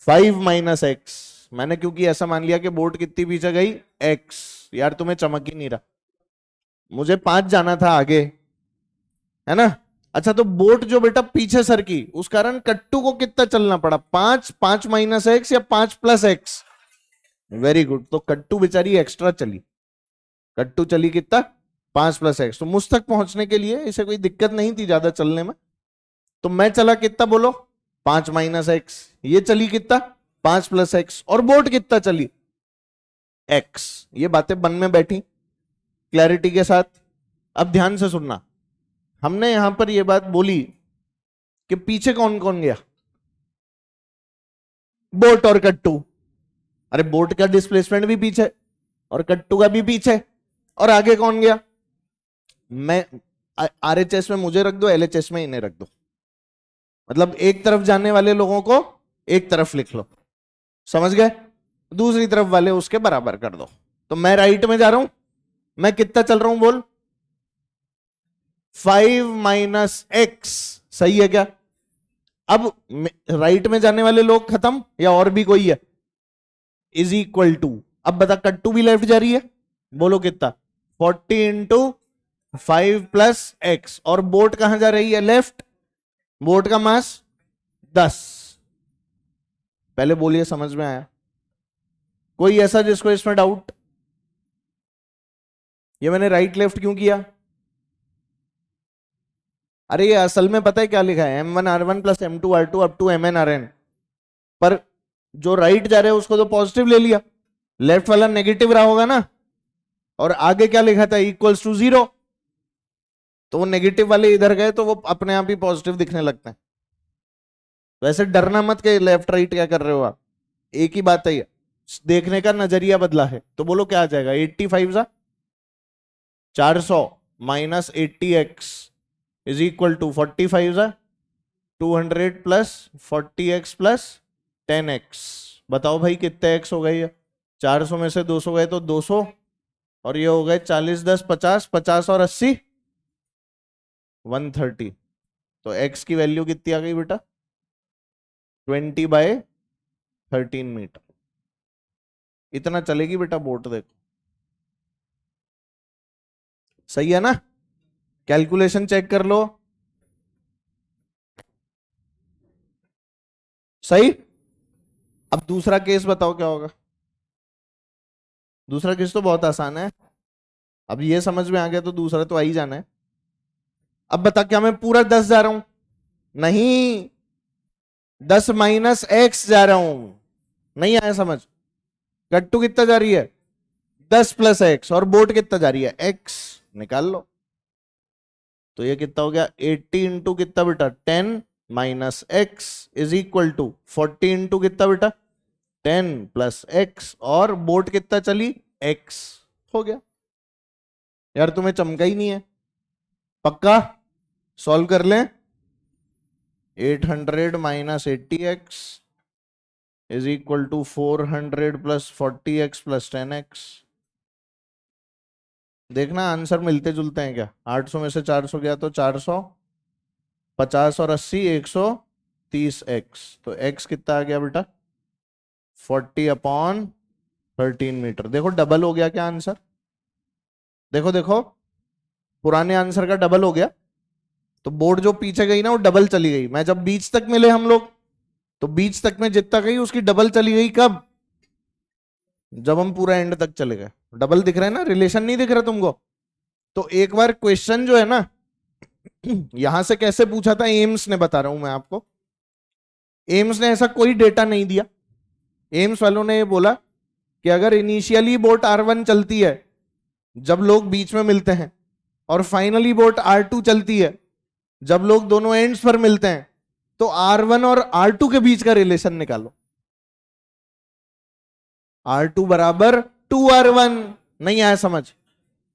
5 माइनस एक्स। मैंने क्योंकि ऐसा मान लिया कि बोट कितनी पीछे गई, एक्स। यार तुम्हें चमक ही नहीं रहा, मुझे 5 जाना था आगे, है ना? अच्छा, तो बोट जो बेटा पीछे सर की, उस कारण कट्टू को कितना चलना पड़ा, 5, 5 माइनस एक्स या 5 प्लस एक्स? वेरी गुड, तो कट्टू बेचारी एक्स्ट्रा चली, कट्टू चली कितना, 5 प्लस एक्स। तो मुझ तक पहुंचने के लिए इसे कोई दिक्कत नहीं थी ज्यादा चलने में, तो मैं चला कितना बोलो, 5 माइनस एक्स, ये चली कितना, 5 प्लस एक्स, और बोट कितना चली, एक्स। ये बातें बन में बैठी क्लैरिटी के साथ। अब ध्यान से सुनना, हमने यहां पर यह बात बोली कि पीछे कौन कौन गया, बोट और कट्टू। अरे बोट का डिस्प्लेसमेंट भी पीछे और कट्टू का भी पीछे, और आगे कौन गया, मैं आरएचएस में मुझे रख दो, एलएचएस में इन्हें रख दो, मतलब एक तरफ जाने वाले लोगों को एक तरफ लिख लो, समझ गए? दूसरी तरफ वाले उसके बराबर कर दो। तो मैं राइट में जा रहा हूं, मैं कितना चल रहा हूं बोल, 5 माइनस एक्स, सही है क्या? अब राइट में जाने वाले लोग खत्म या और भी कोई है, इज इक्वल टू, अब बता कट्टू भी लेफ्ट जा रही है, बोलो कितना, 40 इंटू 5 प्लस एक्स, और बोट कहां जा रही है, लेफ्ट, बोट का मास 10। पहले बोलिए समझ में आया? कोई ऐसा जिसको इसमें डाउट? ये मैंने राइट लेफ्ट क्यों किया? अरे ये असल में पता है क्या लिखा है, M1R1 plus M2R2 up to MNRN, पर जो राइट जा रहे हैं उसको तो पॉजिटिव ले लिया, लेफ्ट वाला नेगेटिव रहा होगा ना, और आगे क्या लिखा था, इक्वल्स टू 0, तो वो नेगेटिव वाले इधर गए तो वो अपने आप ही पॉजिटिव दिखने लगते हैं। वैसे डरना मत कि लेफ्ट राइट क्या कर रहे हो आप, एक ही बात है, देखने का नजरिया बदला है। तो बोलो क्या आ जाएगा, 85 जा 400 minus 80x is equal to 45 जा 200 प्लस 40x प्लस 10x। बताओ भाई कितने x हो गए, ये 400 में से 200 गए तो 200, और ये हो गए 40 10 50, 50 और 80 130। तो x की वैल्यू कितनी आ गई बेटा, 20/13 मीटर। इतना चलेगी बेटा बोट, देखो सही है ना? कैलकुलेशन चेक कर लो, सही। अब दूसरा केस बताओ क्या होगा। दूसरा केस तो बहुत आसान है, अब ये समझ में आ गया तो दूसरा तो आ ही जाना है। अब बता, क्या मैं पूरा 10 जा रहा हूं, नहीं, 10 माइनस एक्स जा रहा हूं, नहीं आया समझ? कट्टू कितना जा रही है, 10 प्लस एक्स, और बोट कितना जा रही है, एक्स, निकाल लो। तो ये कितना हो गया, 80 इंटू कितना बेटा, 10 minus x is equal to 40 into कितना बेटा, 10 प्लस एक्स, और बोट कितना चली, एक्स। हो गया। यार तुम्हें चमका ही नहीं है, पक्का? सॉल्व कर लें, 800 minus 80x is equal to 400 plus 40x plus 10x। देखना आंसर मिलते जुलते हैं क्या, 800 में से 400 गया तो 400, 50 और 80 30x, तो x कितना आ गया बेटा 40/13 मीटर। देखो डबल हो गया क्या आंसर, देखो देखो पुराने आंसर का डबल हो गया। तो बोर्ड जो पीछे गई ना वो डबल चली गई। मैं जब बीच तक मिले हम लोग, तो बीच तक में जितना गई उसकी डबल चली गई कब, जब हम पूरा एंड तक चले गए। डबल दिख रहा है ना, रिलेशन नहीं दिख रहा तुमको। तो एक बार क्वेश्चन जो है ना यहां से कैसे पूछा था, एम्स ने, बता रहा हूं मैं आपको। एम्स ने ऐसा कोई डेटा नहीं दिया। एम्स वालों ने ये बोला कि अगर इनिशियली बोट R1 चलती है जब लोग बीच में मिलते हैं, और फाइनली बोट R2 चलती है जब लोग दोनों एंड्स पर मिलते हैं, तो R1 और R2 के बीच का रिलेशन निकालो। R2 बराबर 2R1, नहीं आया समझ,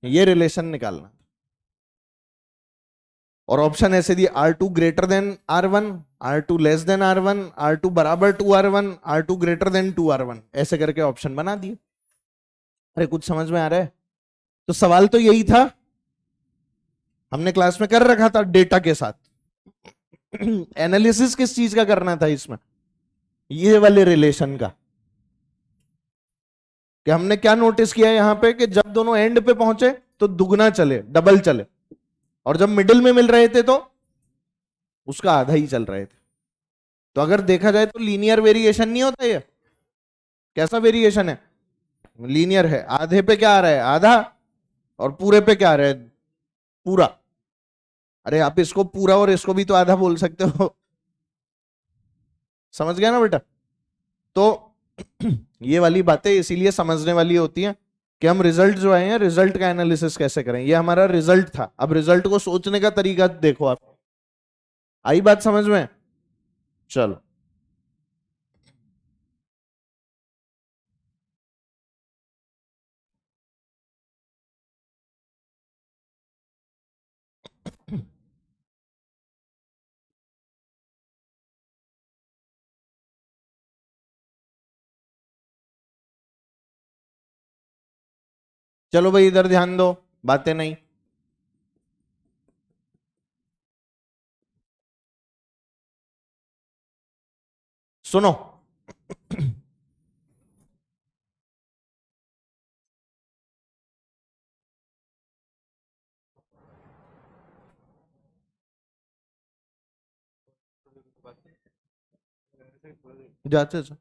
ये रिलेशन निकालना। और ऑप्शन ऐसे दिए, R2 greater than R1, R2 less than R1, R2 बराबर 2R1, R2 greater than 2R1, ऐसे करके ऑप्शन बना दिए। अरे कुछ समझ में आ रहा है? तो सवाल तो यही था, हमने क्लास में कर रखा था डेटा के साथ। एनालिसिस किस चीज का करना था इसमें, ये वाले रिलेशन का। कि हमने क्या नोटिस किया यहां पे कि जब दोनों एंड पे पहुंचे तो दुगना चले, डबल चले, और जब मिडिल में मिल रहे थे तो उसका आधा ही चल रहे थे। तो अगर देखा जाए तो लीनियर वेरिएशन नहीं होता ये। कैसा वेरिएशन है, लीनियर है। आधे पे क्या आ रहा है, आधा, और पूरे पे क्या आ रहा है, पूरा। अरे आप इसको पूरा और इसको भी तो आधा बोल सकते हो। समझ गया ना बेटा? तो ये वाली बातें इसीलिए समझने वाली होती हैं कि हम रिजल्ट जो आए हैं, रिजल्ट का एनालिसिस कैसे करें। ये हमारा रिजल्ट था, अब रिजल्ट को सोचने का तरीका देखो आप। आई बात समझ में? चलो चलो भाई इधर ध्यान दो, बातें नहीं। सुनो। जाते जा।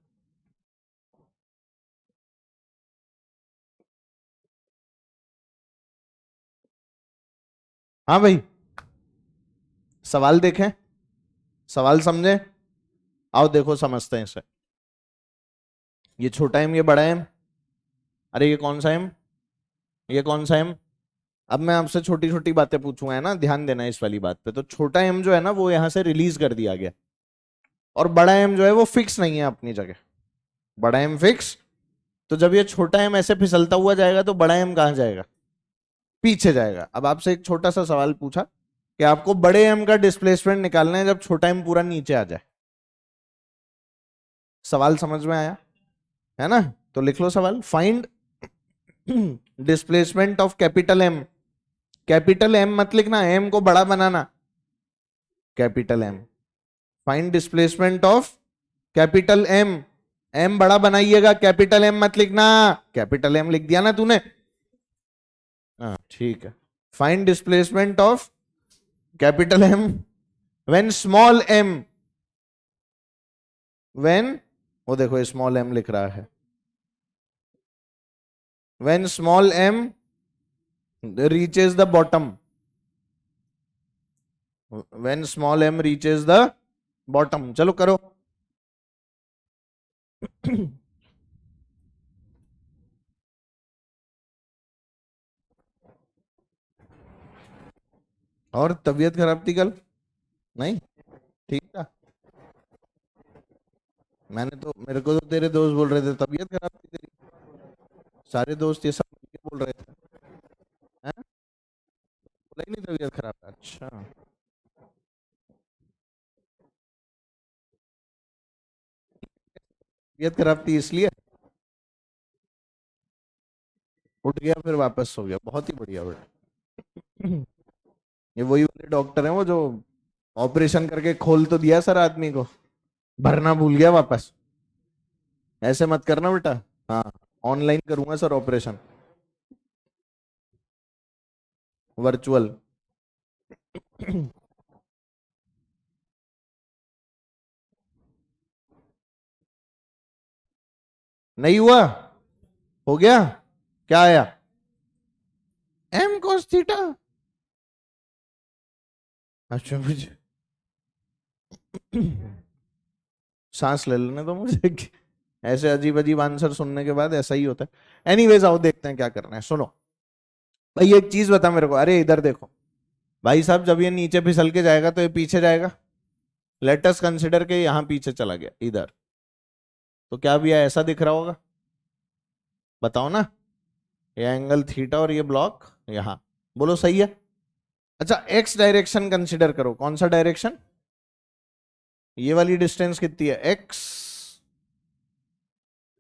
हाँ भाई, सवाल देखें, सवाल समझे, आओ देखो समझते हैं इसे। ये छोटा एम, ये बड़ा एम, अरे ये कौन सा एम, ये कौन सा एम। अब मैं आपसे छोटी छोटी बातें पूछूंगा, है ना, ध्यान देना इस वाली बात पे। तो छोटा एम जो है ना वो यहां से रिलीज कर दिया गया, और बड़ा एम जो है वो फिक्स नहीं है अपनी जगह। बड़ा एम फिक्स, तो जब ये छोटा एम ऐसे फिसलता हुआ जाएगा तो बड़ा एम कहां जाएगा, पीछे जाएगा। अब आपसे एक छोटा सा सवाल पूछा कि आपको बड़े एम का डिस्प्लेसमेंट निकालना है जब छोटा एम पूरा नीचे आ जाए। सवाल समझ में आया, है ना? तो लिख लो सवाल, find displacement of capital M. Capital M मत लिखना, एम को बड़ा बनाना, capital M. Find displacement of capital M, M बड़ा बनाइएगा, कैपिटल एम मत लिखना। कैपिटल एम लिख दिया ना तूने, हाँ ठीक है। Find displacement of capital M when small M, when, वो देखो स्मॉल एम लिख रहा है, when small M reaches the bottom, when small M reaches the bottom. चलो करो। और तबीयत खराब थी कल? नहीं, ठीक था। मैंने तो, मेरे को तो तेरे दोस्त बोल रहे थे तबीयत खराब थी तेरी, सारे दोस्त ये सब मिलके बोल रहे थे। हैं? बोला ही नहीं तबीयत खराब है। अच्छा, तबीयत खराब थी इसलिए उठ गया फिर वापस सो गया, बहुत ही बढ़िया बेटा। ये वही वाले डॉक्टर हैं वो जो ऑपरेशन करके खोल तो दिया सर आदमी को, भरना भूल गया वापस, ऐसे मत करना बेटा। हाँ, ऑनलाइन करूंगा सर ऑपरेशन, वर्चुअल। नहीं हुआ, हो गया, क्या आया? एम cos थीटा। अच्छा मुझे सांस ले लेने दो मुझे कि ऐसे अजीब अजीब आंसर सुनने के बाद ऐसा ही होता है। एनीवेज आओ देखते हैं क्या करना है। सुनो भाई, एक चीज बता मेरे को, अरे इधर देखो भाई साहब, जब ये नीचे फिसल के जाएगा तो ये पीछे जाएगा। लेट अस कंसिडर के यहां पीछे चला गया इधर, तो क्या भी ऐसा दिख रहा होगा? बताओ ना, ये एंगल थीटा और ये ब्लॉक यहां, बोलो सही है। अच्छा, एक्स डायरेक्शन कंसिडर करो, कौन सा डायरेक्शन? ये वाली डिस्टेंस कितनी है? एक्स।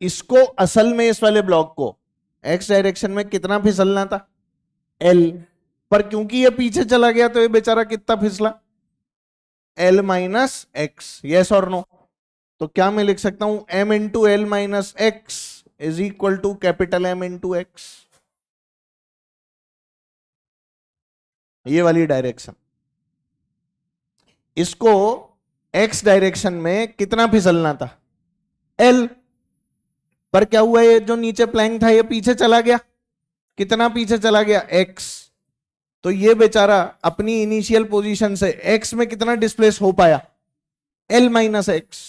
इसको असल में इस वाले ब्लॉक को एक्स डायरेक्शन में कितना फिसलना था? एल। पर क्योंकि ये पीछे चला गया तो ये बेचारा कितना फिसला? L minus x. यस और नो? तो क्या मैं लिख सकता हूं? M into L minus x is equal to capital M into x. ये वाली डायरेक्शन, इसको एक्स डायरेक्शन में कितना फिसलना था? एल। पर क्या हुआ, ये जो नीचे प्लैंक था ये पीछे चला गया। कितना पीछे चला गया? एक्स। तो ये बेचारा अपनी इनिशियल पोजीशन से एक्स में कितना डिस्प्लेस हो पाया? L minus x.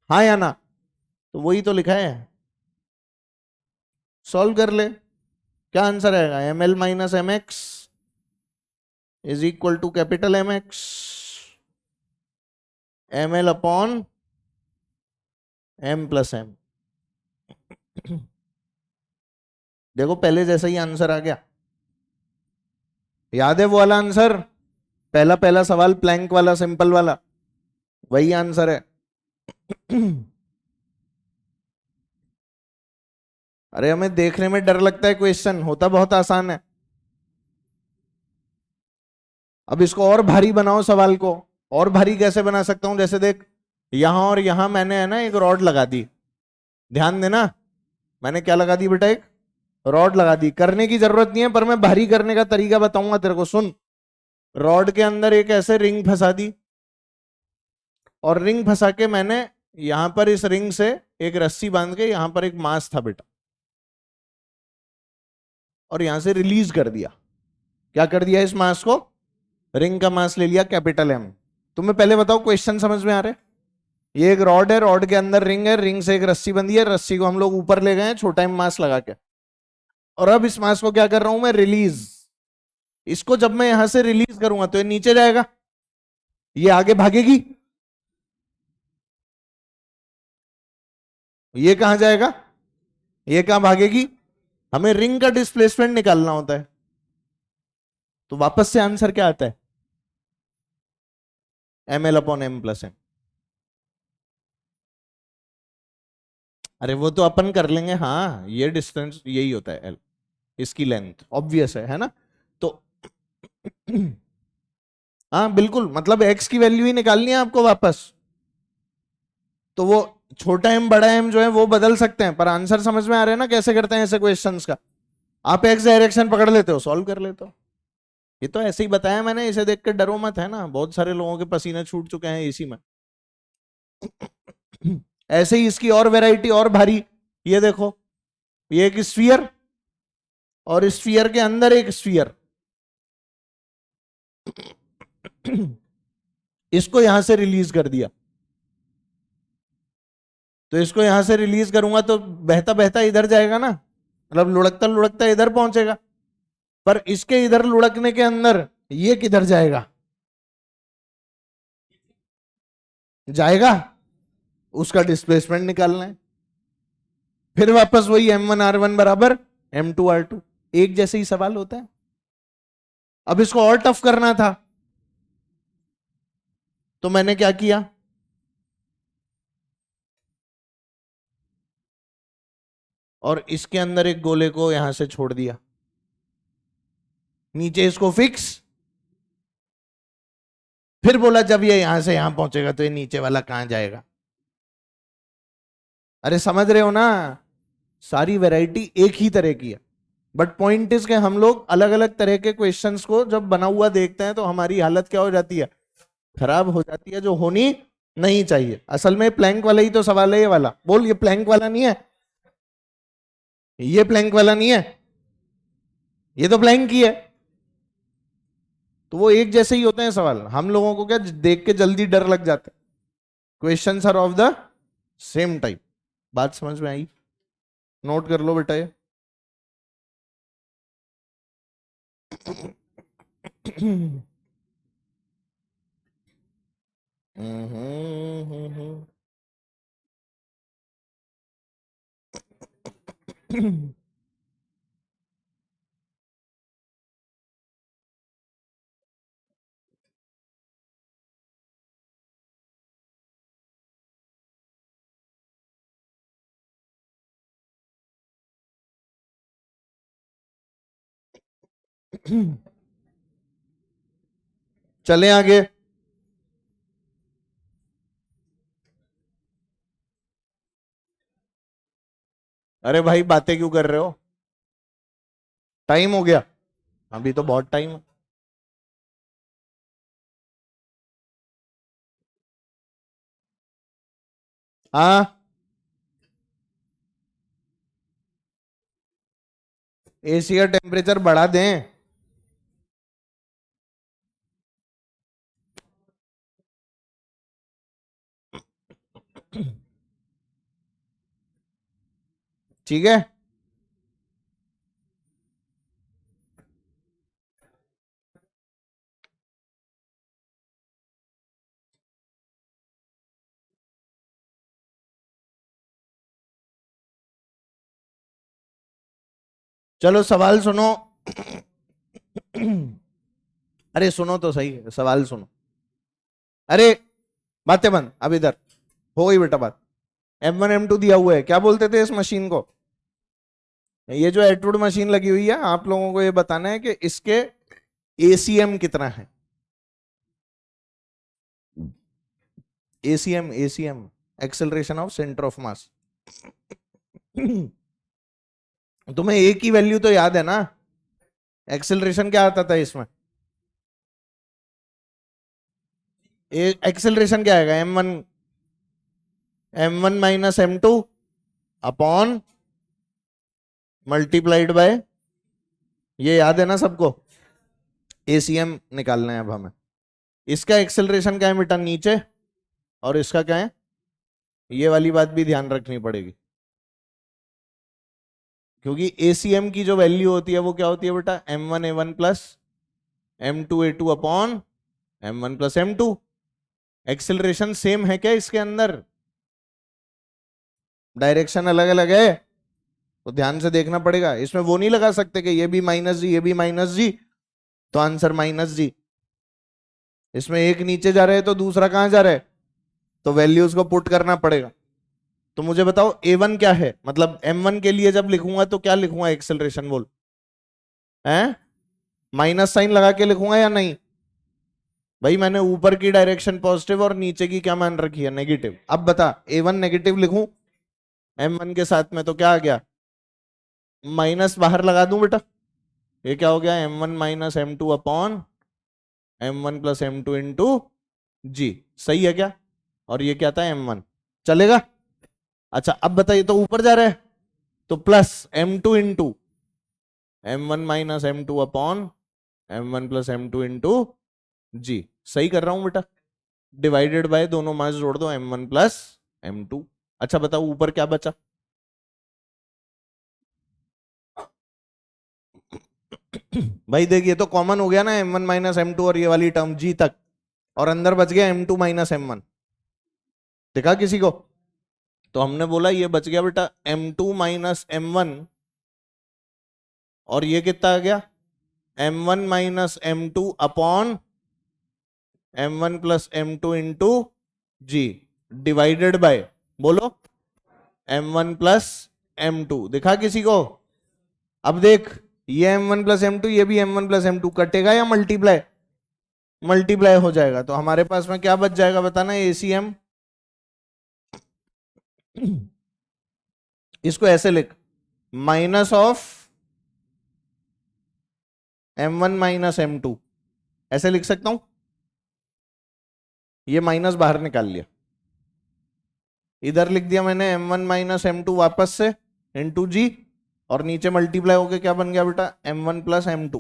हाँ या ना? तो वही तो लिखा है, सॉल्व कर ले। क्या आंसर आएगा? M L minus M X is equal to capital M X, M L upon M plus M. देखो पहले जैसा ही आंसर आ गया, याद है वो वाला आंसर? पहला पहला सवाल प्लैंक वाला, सिंपल वाला, वही आंसर है। अरे हमें देखने में डर लगता है, क्वेश्चन होता बहुत आसान है। अब इसको और भारी बनाओ सवाल को। और भारी कैसे बना सकता हूं? जैसे देख, यहां और यहां मैंने है ना एक रॉड लगा दी, ध्यान देना। मैंने क्या लगा दी बेटा? एक रॉड लगा दी। करने की जरूरत नहीं है, पर मैं भारी करने का तरीका बताऊंगा तेरे को, सुन। रॉड के अंदर एक ऐसे रिंग फंसा दी, और रिंग फंसा के मैंने यहां पर इस रिंग से एक रस्सी बांध के, यहां पर एक मास था बेटा, और यहां से रिलीज कर दिया। क्या कर दिया? इस मास को, रिंग का मास ले लिया कैपिटल एम। तुम्हें पहले बताओ क्वेश्चन समझ में आ रहा है? ये एक रॉड है, रॉड के अंदर रिंग है, रिंग से एक रस्सी बंधी है, रस्सी को हम लोग ऊपर ले गए हैं छोटा एम मास लगा के, और अब इस मास को क्या कर रहा हूं मैं? रिलीज। इसको जब मैं यहां से रिलीज करूंगा तो ये नीचे जाएगा, ये आगे भागेगी, ये कहां जाएगा? ये कहां भागेगी? हमें रिंग का डिस्प्लेसमेंट निकालना होता है। तो वापस से आंसर क्या आता है? M L upon M plus M. अरे वो तो अपन कर लेंगे, हाँ ये डिस्टेंस यही होता है एल, इसकी लेंथ ऑब्वियस है ना? तो हाँ बिल्कुल, मतलब एक्स की वैल्यू ही निकालनी है आपको वापस। तो वो छोटा एम बड़ा एम जो है वो बदल सकते हैं, पर आंसर समझ में आ रहे हैं ना कैसे करते हैं ऐसे क्वेश्चंस का? आप एक्स डायरेक्शन पकड़ लेते हो, सॉल्व कर लेते हो। ये तो ऐसे ही बताया मैंने, इसे देख कर डरो मत, है ना? बहुत सारे लोगों के पसीने छूट चुके हैं इसी में। ऐसे ही इसकी और वैरायटी और भारी, ये देखो, ये एक स्फीयर, और स्फीयर के अंदर एक स्फीयर। इसको यहां से रिलीज कर दिया, तो इसको यहां से रिलीज करूंगा तो बहता बहता इधर जाएगा ना, मतलब लुढ़कता लुढ़कता इधर पहुंचेगा। पर इसके इधर लुढ़कने के अंदर ये किधर जाएगा? जाएगा, उसका डिस्प्लेसमेंट निकालना है। फिर वापस वही M1 R1 बराबर M2 R2, एक जैसे ही सवाल होता है। अब इसको और टफ करना था, तो मैंने क्या किया? और इसके अंदर एक गोले को यहां से छोड़ दिया, नीचे इसको फिक्स। फिर बोला जब ये यहां से यहां पहुंचेगा तो ये नीचे वाला कहां जाएगा? अरे समझ रहे हो ना, सारी वैरायटी एक ही तरह की है, बट पॉइंट इज के हम लोग अलग अलग तरह के क्वेश्चंस को जब बना हुआ देखते हैं तो हमारी हालत क्या हो जाती है, खराब हो जाती है, जो होनी नहीं चाहिए। असल में प्लैंक वाला ही तो सवाल है ये वाला, बोल ये प्लैंक वाला नहीं है, ये प्लैंक वाला नहीं है, ये तो प्लैंक ही है। तो वो एक जैसे ही होते हैं सवाल, हम लोगों को क्या देख के जल्दी डर लग जाता है। Questions are of the same type. बात समझ में आई? नोट कर लो बेटा ये। चले आगे। अरे भाई बातें क्यों कर रहे हो, टाइम हो गया, अभी तो बहुत टाइम है। हाँ, एसी का टेम्परेचर बढ़ा दें? ठीक है, चलो सवाल सुनो। अरे सुनो तो सही, सवाल सुनो। अरे बातें बंद, अब इधर हो गई बेटा बात। M1 M2 दिया हुआ है, क्या बोलते थे इस मशीन को? ये जो एटवुड मशीन लगी हुई है, आप लोगों को ये बताना है कि इसके ACM कितना है। ACM acceleration of centre of मास। तुम्हें एक ही वैल्यू तो याद है ना, एक्सेलरेशन क्या आता था इसमें? एक्सेलरेशन क्या आएगा? M1 minus M2 upon multiplied by, ये याद है ना सबको? ACM निकालना है अब हमें। इसका एक्सेलरेशन क्या है बेटा, नीचे, और इसका क्या है, ये वाली बात भी ध्यान रखनी पड़ेगी, क्योंकि ACM की जो वैल्यू होती है वो क्या होती है बेटा, M1 A1 plus M2 A2 upon M1 plus M2। Acceleration same है क्या इसके अंदर? डायरेक्शन अलग अलग है, तो ध्यान से देखना पड़ेगा। इसमें वो नहीं लगा सकते कि ये भी माइनस जी, ये भी माइनस जी, तो आंसर माइनस जी। इसमें एक नीचे जा रहे हैं तो दूसरा कहां जा रहा है, तो वैल्यूज को पुट करना पड़ेगा। तो मुझे बताओ A1 क्या है, मतलब M1 के लिए जब लिखूंगा तो क्या लिखूंगा एक्सेलरेशन, बोल है, माइनस साइन लगा के लिखूंगा या नहीं? भाई मैंने ऊपर की डायरेक्शन पॉजिटिव और नीचे की क्या मान रखी है, नेगेटिव। अब बता A1 नेगेटिव लिखूं M1 के साथ में तो क्या आ गया, माइनस बाहर लगा दूं बेटा, ये क्या हो गया, M1 minus M2 upon M1 plus M2 into g. सही है क्या? और ये क्या था, M1। चलेगा? अच्छा अब बताइए, तो ऊपर जा रहा है तो plus M2 into M1 minus M2 upon M1 plus M2 into g. सही कर रहा हूं बेटा? डिवाइडेड बाय, दोनों मास जोड़ दो, M1 प्लस M2। अच्छा बताओ ऊपर क्या बचा? भाई देखिए तो कॉमन हो गया ना, M1 माइनस M2 और ये वाली टर्म जी तक, और अंदर बच गया M2 माइनस M1। देखा किसी को? तो हमने बोला ये बच गया बेटा M2 माइनस M1, और ये कितना आ गया, M1 minus M2 upon M1 plus M2 into G, divided by, बोलो M1 प्लस M2। दिखा किसी को? अब देख, ये M1 प्लस M2, ये भी M1 प्लस M2, कटेगा या मल्टीप्लाई? मल्टीप्लाई हो जाएगा, तो हमारे पास में क्या बच जाएगा बताना, ACM इसको ऐसे लिख, minus of m1 minus m2, ऐसे लिख सकता हूं। ये माइनस बाहर निकाल लिया, इधर लिख दिया मैंने m1 माइनस m2 वापस से इंटू जी, और नीचे मल्टीप्लाई होके क्या बन गया बेटा, m1 प्लस m2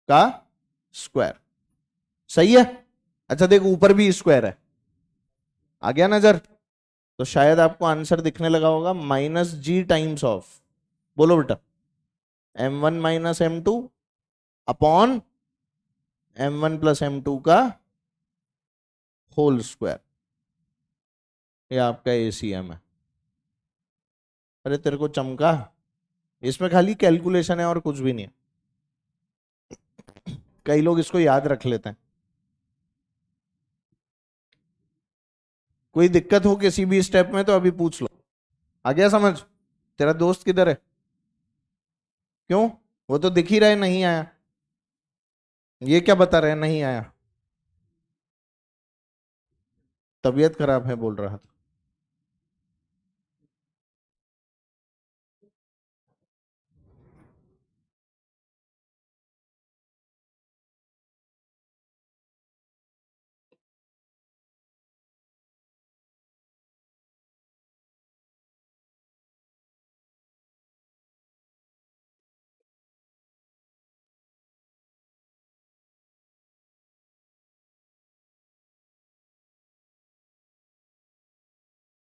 का स्क्वायर। सही है। अच्छा देख ऊपर भी स्क्वायर है, आ गया नजर। तो शायद आपको आंसर दिखने लगा होगा, माइनस जी टाइम्स ऑफ, बोलो बेटा, m1 minus m2 upon m1 plus m2 का होल स्क्वायर। ये आपका एसीएम है। अरे तेरे को चमका, इसमें खाली कैलकुलेशन है और कुछ भी नहीं है। कई लोग इसको याद रख लेते हैं। कोई दिक्कत हो किसी भी स्टेप में तो अभी पूछ लो। आ गया समझ? तेरा दोस्त किधर है? क्यों, वो तो दिख ही रहा है नहीं आया। ये क्या बता रहे हैं नहीं आया? तबीयत खराब है बोल रहा था।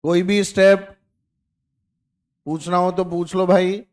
कोई भी स्टेप पूछना हो तो पूछ लो भाई।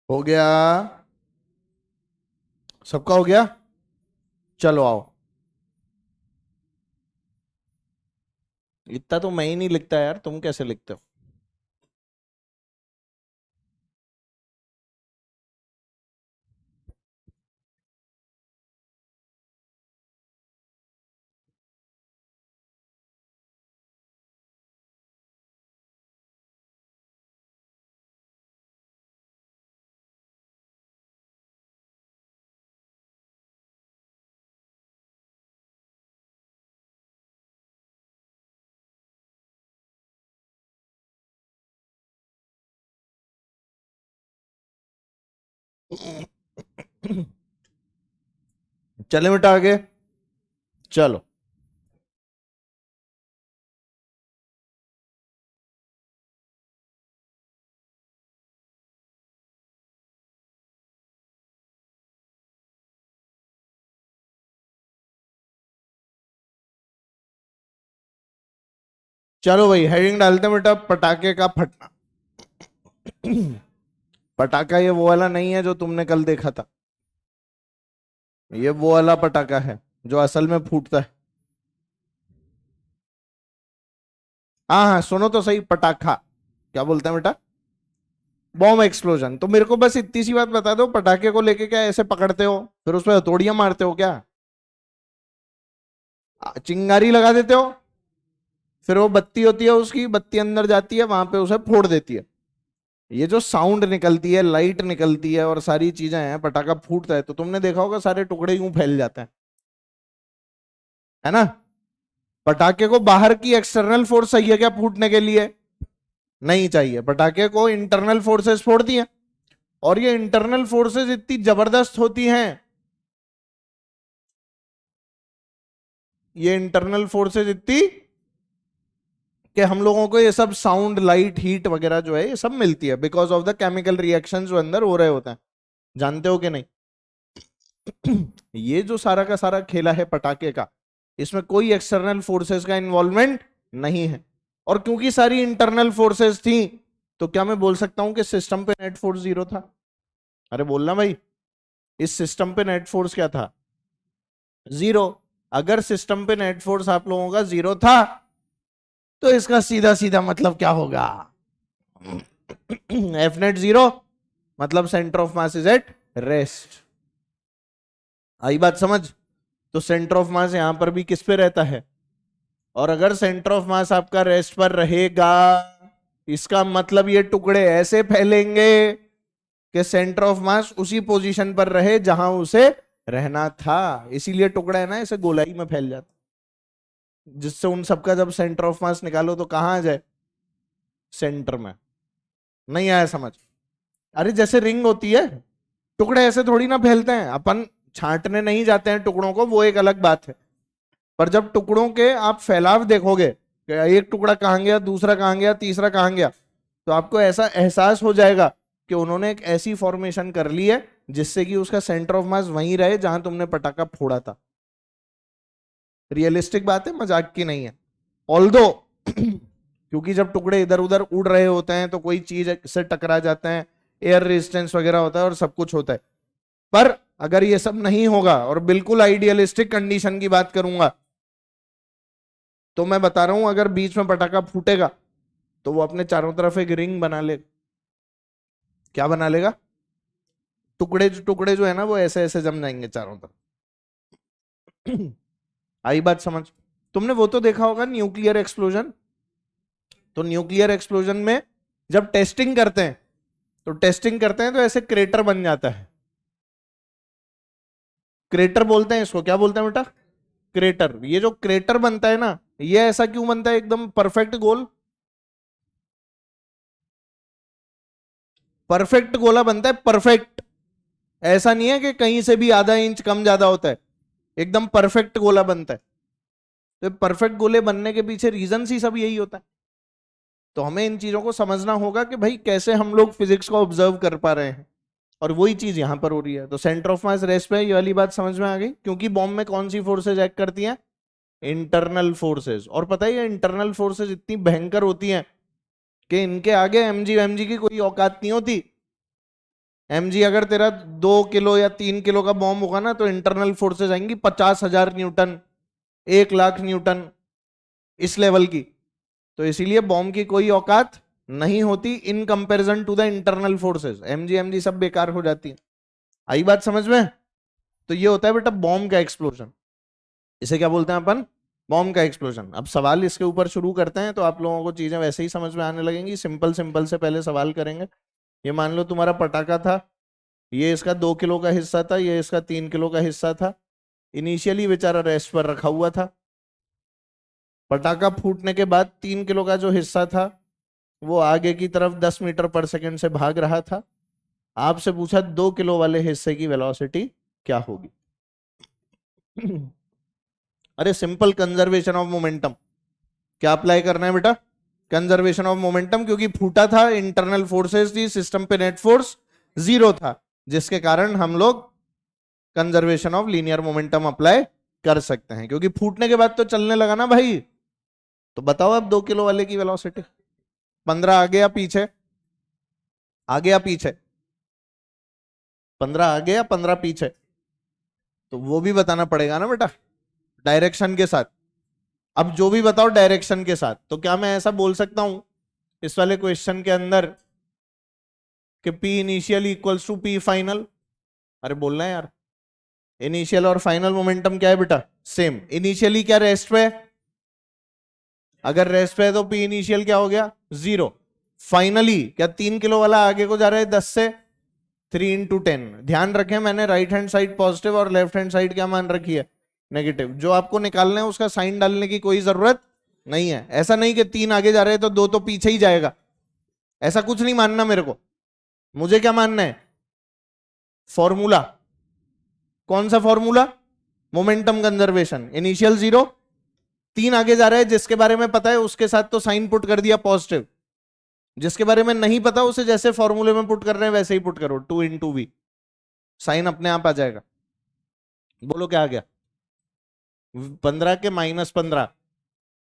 हो गया, सबका हो गया। चलो आओ। इतना तो मैं ही नहीं लिखता यार, तुम कैसे लिखते हो? चले बेटा आगे, चलो। चलो भाई हेडिंग डालते हैं बेटा, पटाखे का फटना। पटाखा ये वो वाला नहीं है जो तुमने कल देखा था, ये वो वाला पटाखा है जो असल में फूटता है। हाँ हाँ सुनो तो सही, पटाखा क्या बोलते हैं बेटा? Bomb explosion. तो मेरे को बस इतनी सी बात बता दो, पटाखे को लेके क्या ऐसे पकड़ते हो फिर उस पर हथौड़ियां मारते हो क्या? चिंगारी लगा देते हो, फिर वो बत्ती होती है उसकी, बत्ती अंदर जाती है वहां पे उसे फोड़ देती है। ये जो साउंड निकलती है, लाइट निकलती है और सारी चीजें हैं, पटाखा फूटता है तो तुमने देखा होगा सारे टुकड़े यूं फैल जाते हैं, है ना? पटाखे को बाहर की एक्सटर्नल फोर्स चाहिए क्या फूटने के लिए? नहीं चाहिए। पटाखे को इंटरनल फोर्सेस फोड़ती हैं, और ये इंटरनल फोर्सेस इतनी जबरदस्त होती हैं, ये इंटरनल फोर्सेस इतनी कि हम लोगों को ये सब साउंड लाइट हीट वगैरह जो है ये सब मिलती है because of the chemical reaction जो अंदर हो रहे होते हैं। जानते हो कि नहीं? ये जो सारा का सारा खेला है पटाखे का, इसमें कोई एक्सटर्नल फोर्सेस का इन्वॉल्वमेंट नहीं है। और क्योंकि सारी इंटरनल फोर्सेस थी, तो क्या मैं बोल सकता हूं कि सिस्टम पे नेट फोर्स जीरो था? अरे बोलना भाई, इस सिस्टम पे नेट फोर्स क्या था? जीरो। अगर सिस्टम पे नेट फोर्स आप लोगों का 0 था तो इसका सीधा सीधा मतलब क्या होगा, एफ नेट 0 मतलब centre of mass is at rest. आई बात समझ? तो सेंटर ऑफ मास यहां पर भी किस पे रहता है, और अगर सेंटर ऑफ मास आपका रेस्ट पर रहेगा इसका मतलब ये टुकड़े ऐसे फैलेंगे कि सेंटर ऑफ मास उसी पोजीशन पर रहे जहां उसे रहना था। इसीलिए टुकड़ा है ना ऐसे गोलाई में फैल जाता, जिससे उन सबका जब सेंटर ऑफ मास निकालो तो कहां आ जाए, सेंटर में। नहीं आया समझ? अरे जैसे रिंग होती है, टुकड़े ऐसे थोड़ी ना फैलते हैं, अपन छांटने नहीं जाते हैं टुकड़ों को, वो एक अलग बात है। पर जब टुकड़ों के आप फैलाव देखोगे कि एक टुकड़ा कहां गया, दूसरा कहां गया, तीसरा कहां गया, तो आपको ऐसा एहसास हो जाएगा कि उन्होंने एक ऐसी फॉर्मेशन कर ली है जिससे कि उसका सेंटर ऑफ मास वहीं रहे जहां तुमने पटाखा फोड़ा था। रियलिस्टिक बात है, मजाक की नहीं है। ऑल्दो क्योंकि जब टुकड़े इधर उधर उड़ रहे होते हैं तो कोई चीज से टकरा जाते हैं, एयर रेजिस्टेंस वगैरह होता है और सब कुछ होता है। पर अगर ये सब नहीं होगा और बिल्कुल आइडियलिस्टिक कंडीशन की बात करूंगा तो मैं बता रहा हूं, अगर बीच में पटाखा फूटेगा तो वो अपने चारों तरफ एक रिंग बना ले। क्या बना लेगा? टुकड़े जो है ना वो ऐसे ऐसे जम जाएंगे चारों तरफ। आई बात समझ? तुमने वो तो देखा होगा न्यूक्लियर एक्सप्लोजन। तो न्यूक्लियर एक्सप्लोजन में जब टेस्टिंग करते हैं तो ऐसे क्रेटर बन जाता है। क्रेटर बोलते हैं इसको, क्या बोलते हैं बेटा? क्रेटर। ये जो क्रेटर बनता है ना, ये ऐसा क्यों बनता है एकदम परफेक्ट गोल? परफेक्ट गोला बनता है, परफेक्ट। ऐसा नहीं है कि कहीं से भी आधा इंच कम ज्यादा होता है, एकदम परफेक्ट गोला बनता है। तो परफेक्ट गोले बनने के पीछे रीजन ही सब यही होता है। तो हमें इन चीजों को समझना होगा कि भाई कैसे हम लोग फिजिक्स को ऑब्जर्व कर पा रहे हैं, और वही चीज यहां पर हो रही है। तो सेंटर ऑफ मास रेस्ट पे, ये वाली बात समझ में आ गई? क्योंकि बॉम्ब में कौन सी फोर्सेज एक्ट करती हैं? Internal forces. और पता है ये इंटरनल फोर्सेज इतनी भयंकर होती हैं कि इनके आगे एमजी की कोई औकात नहीं होती। एमजी अगर तेरा 2 किलो या 3 किलो का बॉम्ब होगा ना, तो इंटरनल फोर्सेज आएंगी 50,000 न्यूटन, 1 लाख न्यूटन, इस लेवल की। तो इसीलिए बॉम्ब की कोई औकात नहीं होती in comparison to the internal forces. M G सब बेकार हो जाती है। आई बात समझ में? तो ये होता है बेटा बॉम्ब का एक्सप्लोजन। इसे क्या बोलते हैं अपन? बॉम्ब का एक्सप्लोजन। अब सवाल इसके ऊपर शुरू करते हैं तो आप लोगों को चीजें वैसे ही समझ में आने लगेंगी। सिंपल सिंपल से पहले सवाल करेंगे। ये मान लो तुम्हारा पटाखा था, ये इसका 2 किलो का हिस्सा था, ये इसका 3 किलो का हिस्सा था। इनिशियली बेचारा रेस्ट पर रखा हुआ था। पटाखा फूटने के बाद 3 किलो का जो हिस्सा था वो आगे की तरफ 10 मीटर पर सेकंड से भाग रहा था। आपसे पूछा 2 किलो वाले हिस्से की वेलोसिटी क्या होगी? अरे सिंपल, कंजर्वेशन ऑफ मोमेंटम। क्या अप्लाई करना है बेटा? Conservation of momentum. क्योंकि फूटा था, इंटरनल फोर्सेस थी, सिस्टम पे नेट फोर्स 0 था, जिसके कारण हम लोग conservation of linear momentum apply कर सकते हैं। क्योंकि फूटने के बाद तो चलने लगा ना भाई। तो बताओ अब 2 किलो वाले की वेलोसिटी 15 आगे या पीछे? आगे या पीछे? 15 आगे या 15 पीछे? तो वो भी बताना पड़ेगा ना बेटा, डायरेक्शन के साथ। अब जो भी बताओ डायरेक्शन के साथ। तो क्या मैं ऐसा बोल सकता हूं इस वाले क्वेश्चन के अंदर कि P initial equals to P final? अरे बोलना है यार। इनिशियल और फाइनल मोमेंटम क्या है बेटा? सेम। इनिशियली क्या रेस्ट पे? अगर रेस्ट पे है तो P इनिशियल क्या हो गया? 0। फाइनली क्या 3 किलो वाला आगे को जा रहा है 10 से? 3 × 10। ध्यान रखें मैंने राइट हैंड साइड पॉजिटिव और लेफ्ट हैंड साइड क्या मान रखी है? नेगेटिव। जो आपको निकालना है उसका साइन डालने की कोई जरूरत नहीं है। ऐसा नहीं कि 3 आगे जा रहे हैं तो 2 तो पीछे ही जाएगा, ऐसा कुछ नहीं मानना मेरे को। मुझे क्या मानना है? फॉर्मूला। कौन सा फॉर्मूला? Momentum conservation. इनिशियल 0, 3 आगे जा रहा है, जिसके बारे में पता है उसके साथ तो साइन पुट कर दिया पॉजिटिव, जिसके बारे में नहीं पता उसे जैसे फॉर्मूले में पुट कर रहे हैं वैसे ही पुट करो, 2 × V, साइन अपने आप आ जाएगा। बोलो क्या आ गया? 15 के -15।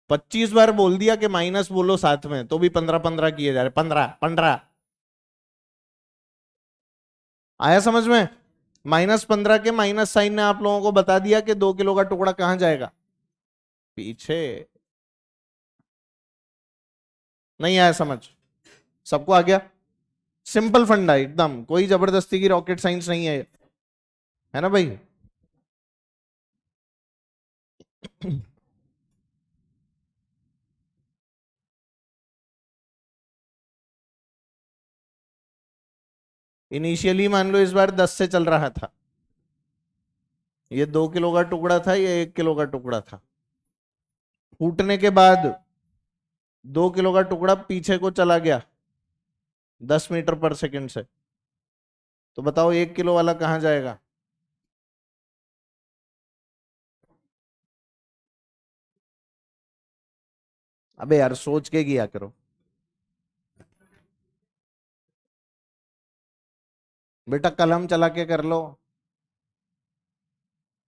25 बार बोल दिया कि माइनस बोलो साथ में, तो भी 15 किए जा रहे। 15 आया समझ में? -15 के माइनस साइन ने आप लोगों को बता दिया कि 2 किलो का टुकड़ा कहां जाएगा, पीछे। नहीं आया समझ, सबको आ गया? सिंपल फंडा एकदम, कोई जबरदस्ती की रॉकेट साइंस नहीं है ना भाई। इनिशियली मान लो इस बार 10 से चल रहा था, ये 2 किलो का टुकड़ा था, ये 1 किलो का टुकड़ा था। फूटने के बाद 2 किलो का टुकड़ा पीछे को चला गया 10 मीटर पर सेकंड से, तो बताओ 1 किलो वाला कहां जाएगा? अबे यार सोच के किया करो बेटा, कलम चला के कर लो।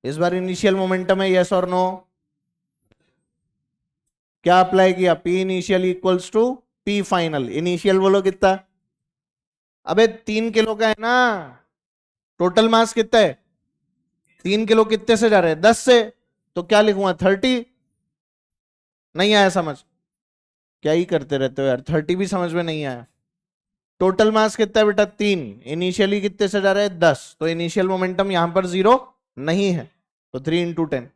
इस बार इनिशियल मोमेंटम है, यस और नो? क्या अप्लाई किया? P initial equals to P final. Initial बोलो कितना? अबे 3 किलो का है ना, टोटल मास कितना है? 3 किलो कितने से जा रहे हैं? 10 से, तो क्या लिखूंगा? 30। नहीं आया समझ? क्या ही करते रहते हो यार, 30 भी समझ में नहीं आया। टोटल मास कितना है बेटा? 3। इनिशियली कितने से जा रहे हैं? 10, तो इनिशियल मोमेंटम यहां पर 0 नहीं है, तो 3 × 10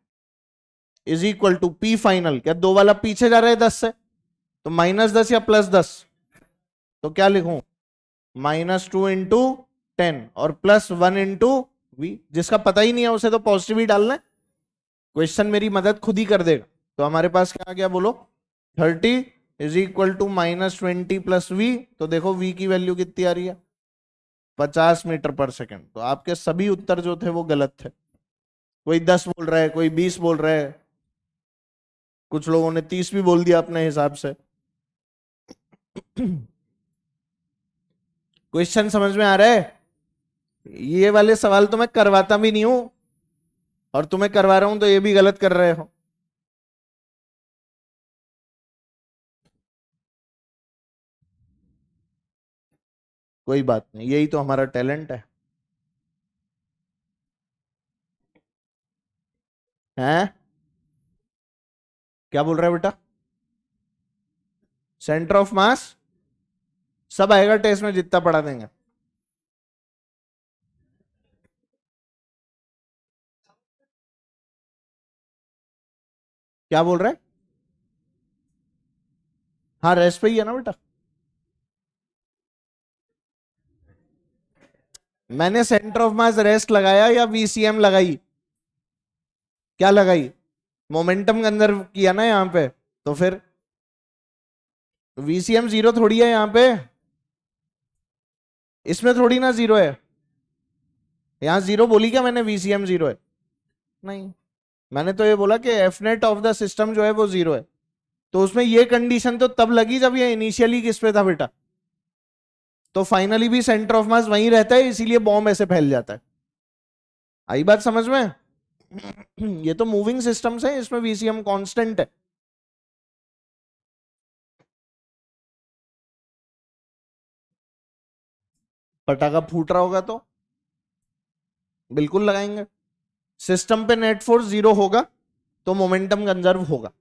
is equal to P final. क्या दो वाला पीछे जा रहा है 10 से, तो -10 या +10? तो क्या लिखूं? -2 × 10 और +1 × V। जिसका पता ही नहीं है उसे तो पॉजिटिव ही डालना है, क्वेश्चन मेरी मदद खुद ही कर देगा। तो हमारे पास क्या आ गया बोलो? 30 इज इक्वल टू -20 + V। तो देखो V की वैल्यू कितनी आ रही है? 50 मीटर पर सेकंड। तो आपके सभी उत्तर जो थे वो गलत थे। कोई 10 बोल रहा है, कोई 20 बोल रहा है, कुछ लोगों ने 30 भी बोल दिया अपने हिसाब से। क्वेश्चन समझ में आ रहा है? ये वाले सवाल तो मैं करवाता भी नहीं हूं, और तुम्हें करवा रहा हूं तो ये भी गलत कर रहे हो। कोई बात नहीं, यही तो हमारा टैलेंट है। हैं? क्या बोल रहा है बेटा? सेंटर ऑफ मास सब आएगा टेस्ट में, जितना पढ़ा देंगे। क्या बोल रहा है? हाँ रेस्ट पे ही है ना बेटा। मैंने सेंटर ऑफ मास रेस्ट लगाया या वीसीएम लगाई? क्या लगाई? मोमेंटम के अंदर किया ना यहां पे, तो फिर वीसीएम 0 थोड़ी है यहां पे, इसमें थोड़ी ना 0 है। यहां 0 बोली क्या मैंने? वीसीएम 0 है? नहीं, मैंने तो ये बोला कि F net of the system जो है वो 0 है। तो उसमें ये कंडीशन तो तब लगी जब ये इनिशियली किस पे था बेटा, तो फाइनली भी सेंटर ऑफ मास वहीं रहता है, इसीलिए बॉम्ब ऐसे फैल जाता है। आई बात समझ में? ये तो मूविंग सिस्टम्स है, इसमें वीसीएम कांस्टेंट है। पटाखा फूट रहा होगा तो बिल्कुल लगाएंगे। सिस्टम पे नेट फोर्स 0 होगा तो मोमेंटम कंजर्व होगा,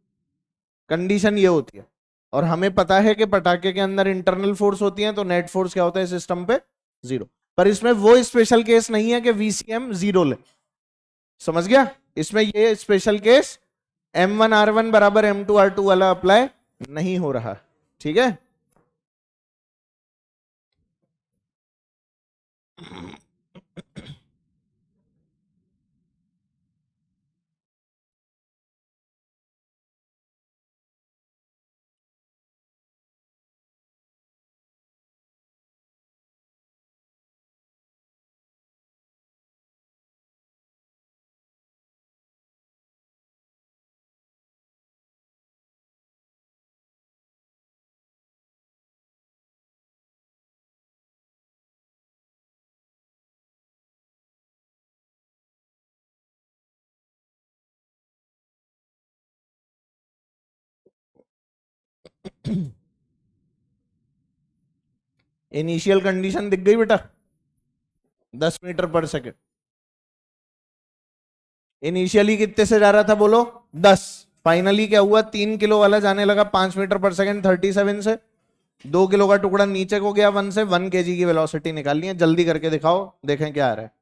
कंडीशन ये होती है। और हमें पता है कि पटाखे के अंदर इंटरनल फोर्स होती है, तो नेट फोर्स क्या होता है सिस्टम पे? 0। पर इसमें वो स्पेशल केस नहीं है कि वीसीएम 0 ले, समझ गया? इसमें ये स्पेशल केस M1R1 = M2R2 वाला अप्लाई नहीं हो रहा, ठीक है? इनिशियल कंडीशन दिख गई बेटा? 10 मीटर पर सेकेंड। इनिशियली कितने से जा रहा था बोलो 10, फाइनली क्या हुआ 3 किलो वाला जाने लगा 5 मीटर पर सेकेंड 37 से, 2 किलो का टुकड़ा नीचे को गया 1 से, 1 kg की वेलोसिटी निकालनी है, जल्दी करके दिखाओ देखें क्या आ रहा है।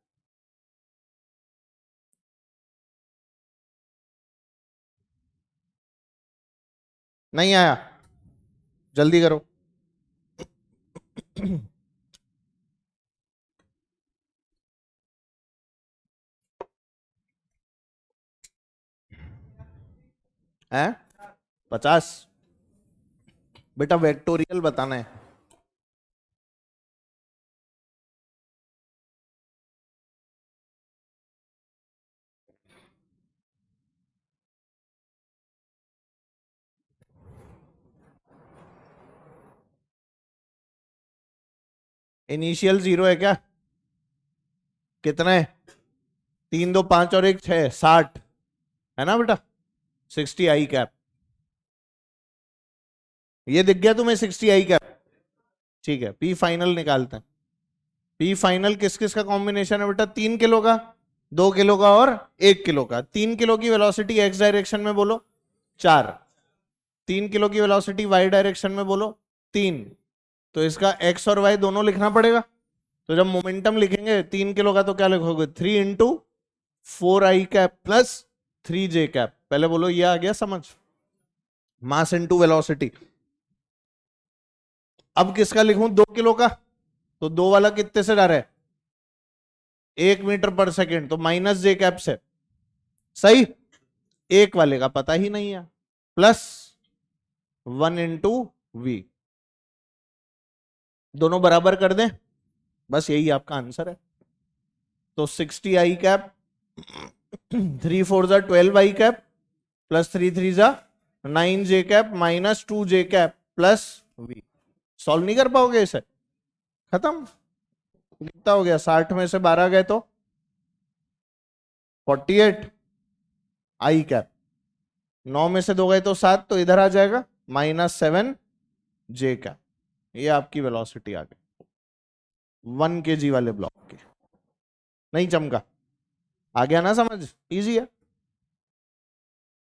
नहीं आया, जल्दी करो। है 50, बेटा वेक्टोरियल बताना है। इनिशियल 0 है क्या, कितना है 3 2 5 और 1 6 60 है ना बेटा, 60 i कैप, ये दिख गया तुम्हें 60 i कैप। ठीक है, पी फाइनल निकालते हैं। पी फाइनल किस किस का कॉम्बिनेशन है बेटा, 3 किलो का, 2 किलो का और 1 किलो का। 3 किलो की वेलोसिटी एक्स डायरेक्शन में बोलो 4, 3 किलो की वेलोसिटी वाई डायरेक्शन में बोलो 3, तो इसका एक्स और वाई दोनों लिखना पड़ेगा। तो जब मोमेंटम लिखेंगे 3 किलो का तो क्या लिखोगे 3 × 4 i cap plus 3 j cap. पहले बोलो ये आ गया समझ, मास इनटू वेलोसिटी। अब किसका लिखूं 2 किलो का, तो 2 वाला कितने से जा रहा है 1 मीटर पर सेकेंड, तो -j कैप से, सही। एक वाले का पता ही नहीं है, प्लस 1 × v, दोनों बराबर कर दें, बस यही आपका आंसर है। तो 60 i cap 3 4 = 12 i cap plus 3 3 = 9 j cap minus 2 j cap plus v। Solve नहीं कर पाओगे इसे, खत्म। कितना हो गया, 60 में से 12 गए तो 48 i कैप, 9 में से 2 गए तो 7, तो इधर आ जाएगा -7 j कैप। ये आपकी वेलोसिटी आ गई 1 kg वाले ब्लॉक की। नहीं चमका, आ गया ना समझ, इजी है।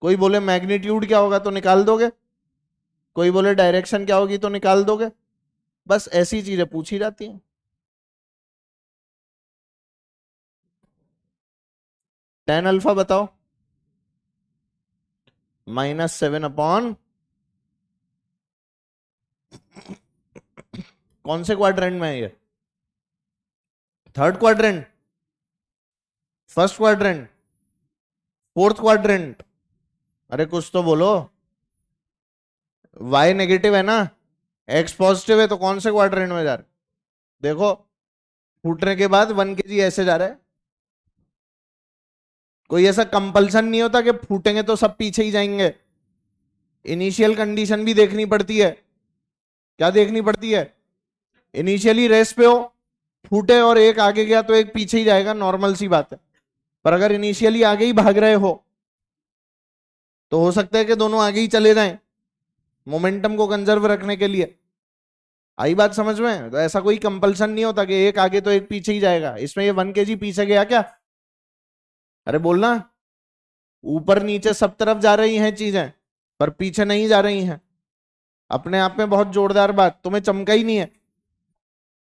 कोई बोले मैग्नीट्यूड क्या होगा तो निकाल दोगे, कोई बोले डायरेक्शन क्या होगी तो निकाल दोगे, बस ऐसी चीजें पूछी जाती हैं। tan अल्फा बताओ, -7 कौन से क्वाड्रेंट में है ये, third quadrant, first quadrant, fourth quadrant, अरे कुछ तो बोलो। y नेगेटिव है ना, x पॉजिटिव है, तो कौन से क्वाड्रेंट में जा रहा है, देखो फूटने के बाद 1 kg ऐसे जा रहा है। कोई ऐसा कंपल्सन नहीं होता कि फूटेंगे तो सब पीछे ही जाएंगे, इनिशियल कंडीशन भी देखनी पड़ती है। क्या देखनी पड़ती है, इनिशियली रेस पे हो, फूटे और एक आगे गया तो एक पीछे ही जाएगा, नॉर्मल सी बात है। पर अगर इनिशियली आगे ही भाग रहे हो तो हो सकता है कि दोनों आगे ही चले जाएं, मोमेंटम को कंजर्व रखने के लिए। आई बात समझ में, तो ऐसा कोई कंपल्सन नहीं होता कि एक आगे तो एक पीछे ही जाएगा। इसमें ये 1 kg पीछे गया क्या, अरे बोलना, ऊपर नीचे सब तरफ जा रही हैं चीजें पर पीछे नहीं जा रही हैं, अपने आप में बहुत जोरदार बात, तुम्हें चमका ही नहीं है।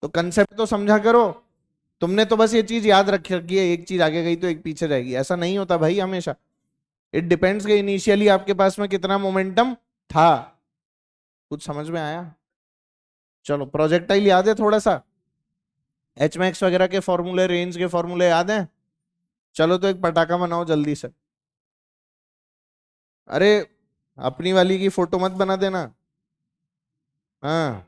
तो कंसेप्ट तो समझा करो, तुमने तो बस ये चीज याद रख रखी है, एक चीज आगे गई तो एक पीछे जाएगी, ऐसा नहीं होता भाई हमेशा। इट डिपेंड्स कि इनिशियली आपके पास में कितना मोमेंटम था। कुछ समझ में आया, चलो प्रोजेक्टाइल याद है थोड़ा सा, एच मैक्स वगैरह के फॉर्मूले, रेंज के फॉर्मूले याद हैं। चलो तो एक पटाखा बनाओ जल्दी से। अरे अपनी वाली की फोटो मत बना देना। हाँ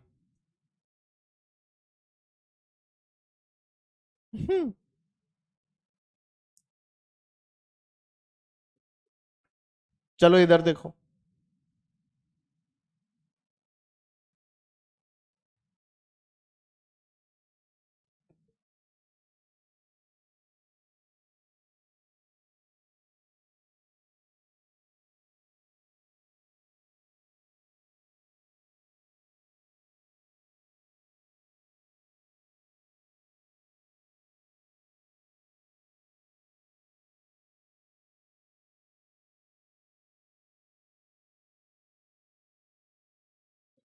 चलो इधर देखो,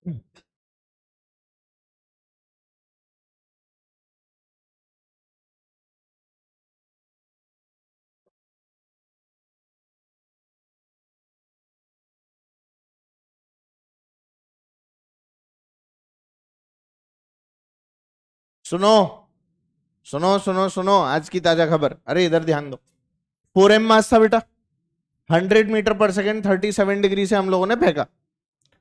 सुनो सुनो सुनो सुनो, आज की ताजा खबर, अरे इधर ध्यान दो। 4m मास था बेटा, 100 मीटर पर सेकेंड, 37 डिग्री से हम लोगों ने फेंका।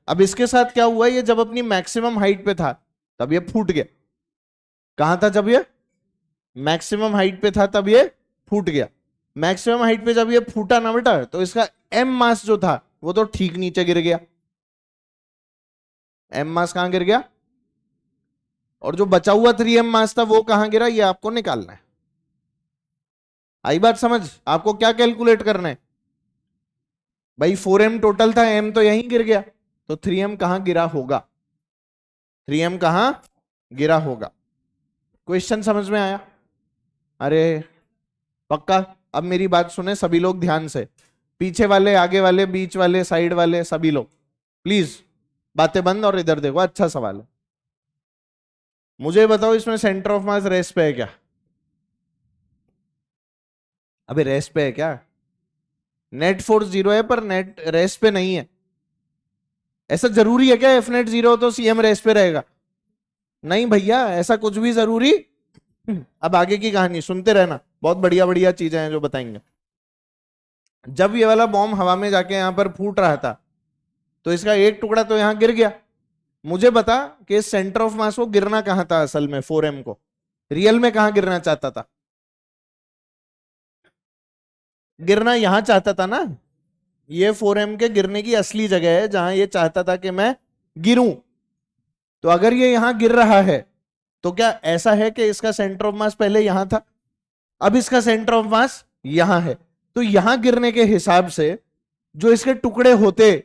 अब इसके साथ क्या हुआ, ये जब अपनी मैक्सिमम हाइट पे था तब ये फूट गया। कहां था जब ये मैक्सिमम हाइट पे था, तब ये फूट गया। मैक्सिमम हाइट पे जब ये फूटा ना बेटा, तो इसका एम मास जो था वो तो ठीक नीचे गिर गया। एम मास कहां गिर गया, और जो बचा हुआ 3m मास था वो कहां गिरा, ये आपको निकालना है। आई बात समझ, आपको क्या कैलकुलेट करना है भाई, 4m टोटल था, m तो यहीं गिर गया, तो 3m कहां गिरा होगा, 3m कहां गिरा होगा। क्वेश्चन समझ में आया? अरे पक्का। अब मेरी बात सुने सभी लोग ध्यान से, पीछे वाले, आगे वाले, बीच वाले, साइड वाले, सभी लोग प्लीज बातें बंद और इधर देखो। अच्छा सवाल है, मुझे बताओ इसमें सेंटर ऑफ मास रेस्ट पे है क्या? अबे रेस्ट पे है क्या? नेट फोर्स 0 है पर नेट रेस्ट पे नहीं है। ऐसा जरूरी है क्या एफ नेट 0 तो सीएम रेस्ट पे रहेगा? नहीं भैया, ऐसा कुछ भी जरूरी। अब आगे की कहानी सुनते रहना, बहुत बढ़िया बढ़िया चीजें हैं जो बताएंगे। जब ये वाला बॉम्ब हवा में जाके यहां पर फूट रहा था, तो इसका एक टुकड़ा तो यहां गिर गया। मुझे बता कि सेंटर ऑफ मास को गिरना कहां था असल में, 4m को रियल में कहां गिरना चाहता था? गिरना यहां चाहता था ना, ये 4m के गिरने की असली जगह है जहां ये चाहता था कि मैं गिरूं। तो अगर ये यहां गिर रहा है, तो क्या ऐसा है कि इसका सेंटर ऑफ मास पहले यहां था, अब इसका सेंटर ऑफ मास यहां है, तो यहां गिरने के हिसाब से जो इसके टुकड़े होते,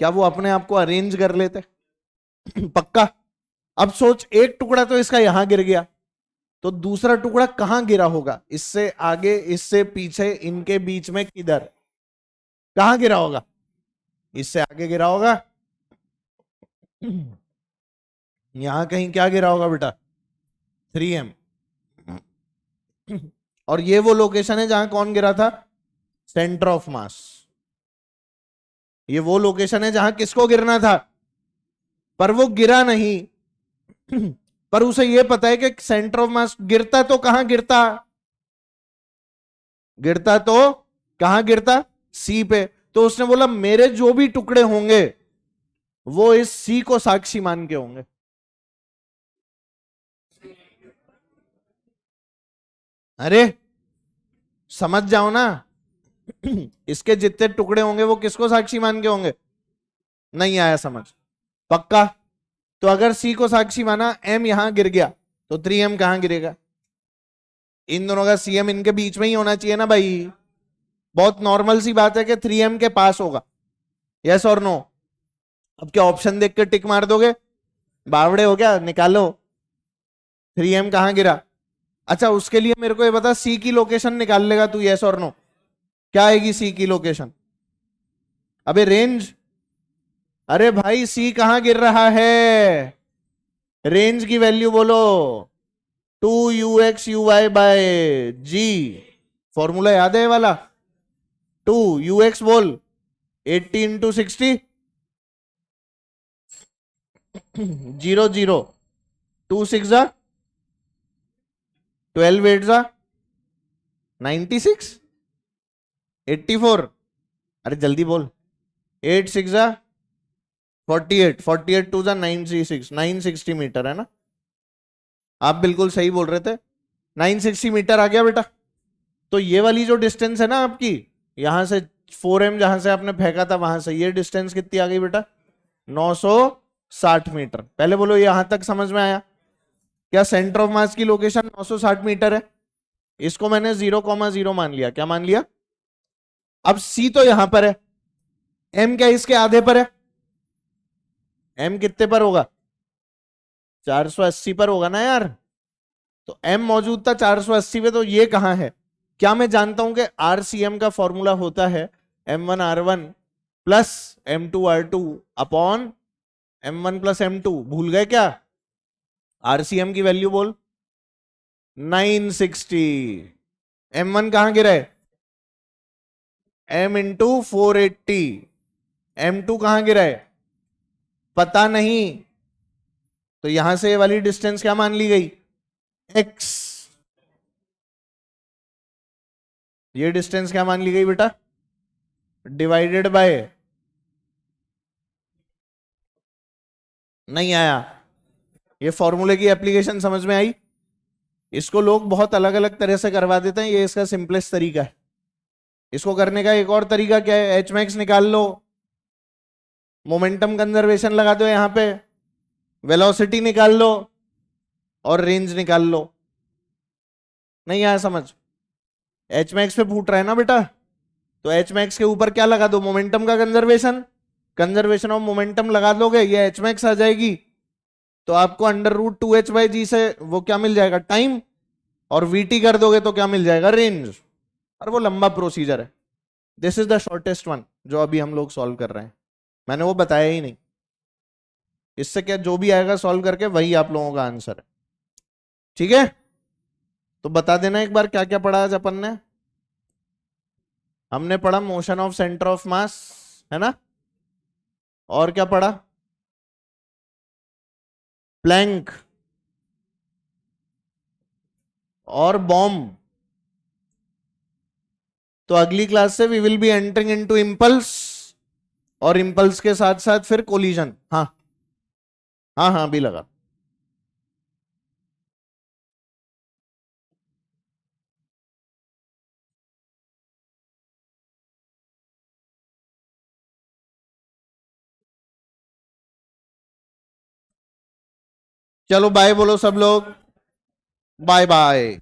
क्या वो अपने आप को अरेंज कर लेते? पक्का। अब सोच, एक टुकड़ा तो इसका यहां गिर गया, तो दूसरा टुकड़ा कहां गिरा होगा, इससे आगे, इससे पीछे, इनके बीच में, किधर, कहां गिरा होगा? इससे आगे गिरा होगा, यहां कहीं क्या गिरा होगा बेटा, 3m। और ये वो लोकेशन है जहां कौन गिरा था, सेंटर ऑफ मास। ये वो लोकेशन है जहां किसको गिरना था, पर वो गिरा नहीं। पर उसे ये पता है कि सेंटर ऑफ मास गिरता तो कहां गिरता, गिरता तो कहां गिरता, सी पे। तो उसने बोला मेरे जो भी टुकड़े होंगे वो इस सी को साक्षी मान के होंगे। अरे समझ जाओ ना, इसके जितने टुकड़े होंगे वो किसको साक्षी मान के होंगे? नहीं आया समझ? पक्का। तो अगर सी को साक्षी माना, एम यहां गिर गया, तो 3m कहां गिरेगा? इन दोनों का सीएम इनके बीच में ही होना चाहिए ना भाई। बहुत नॉर्मल सी बात है कि 3m के पास होगा। यस और नो? अब क्या ऑप्शन देख के टिक मार दोगे, बावड़े हो गया? निकालो 3m कहां गिरा। अच्छा उसके लिए मेरे को ये बता, सी की लोकेशन निकाल लेगा तू, यस और नो? क्या आएगी सी की लोकेशन? अबे रेंज। अरे भाई सी कहां गिर रहा है, रेंज की वैल्यू बोलो, 2 UX/UI/G। फॉर्मूला याद है वाला, 2 UX बोल, 80 × 60, 0 0, 2 6 12 8 96, 84। अरे जल्दी बोल, 8 6 48, 48 2 936, 960 मीटर है ना? आप बिल्कुल सही बोल रहे थे, 960 मीटर आ गया बेटा। तो ये वाली जो डिस्टेंस है ना आपकी, यहां से 4m जहां से आपने फेंका था वहां से, ये डिस्टेंस कितनी आ गई बेटा, 960 मीटर। पहले बोलो यहां तक समझ में आया? क्या सेंटर ऑफ मास की लोकेशन 960 मीटर है? इसको मैंने 0,0 मान लिया। क्या मान लिया? अब सी तो यहां पर है, एम क्या इसके आधे पर है? एम कितने पर होगा, 480 पर होगा ना यार। तो एम मौजूद था 480 पे, तो ये कहां है? क्या मैं जानता हूं कि आरसीएम का फॉर्मूला होता है M1 R1 plus M2 R2 upon m1 + m2 भूल गए क्या? आरसीएम की वैल्यू बोल। 960। m1 कहां गिरा है? m × 480। m2 कहां गिरा है? पता नहीं। तो यहां से ये वाली डिस्टेंस क्या मान ली गई? x। ये डिस्टेंस क्या मान ली गई बेटा? Divided by. नहीं आया? ये फॉर्मूले की एप्लीकेशन समझ में आई? इसको लोग बहुत अलग अलग तरह से करवा देते हैं, ये इसका सिंपलेस्ट तरीका है। इसको करने का एक और तरीका क्या है? एच मैक्स निकाल लो, मोमेंटम कंजर्वेशन लगा दो यहां पे, वेलोसिटी निकाल लो और रेंज निकाल लो। नहीं आया समझ? एच मैक्स पे फूट रहा है ना बेटा, तो एच मैक्स के ऊपर क्या लगा दो? मोमेंटम का कंजर्वेशन, कंजर्वेशन ऑफ मोमेंटम लगा दोगे, ये एच मैक्स आ जाएगी। तो आपको √2h/g से वो क्या मिल जाएगा? टाइम। और वीटी कर दोगे तो क्या मिल जाएगा? रेंज। और वो लंबा प्रोसीजर है। This is the shortest one जो अभी हम लोग सॉल्व कर रहे हैं। मैंने वो बताया ही नहीं। इससे क्या, जो भी आएगा सॉल्व करके वही आप लोगों का आंसर है। ठीक है, तो बता देना एक बार क्या क्या पढ़ा आज अपन ने। हमने पढ़ा मोशन ऑफ सेंटर ऑफ मास, है ना? और क्या पढ़ा? प्लैंक और बॉम्ब। तो अगली क्लास से we will be entering into impulse, और इंपल्स के साथ साथ फिर कोलिजन। हाँ हाँ हाँ, भी लगा। चलो बाय बोलो सब लोग। Bye bye.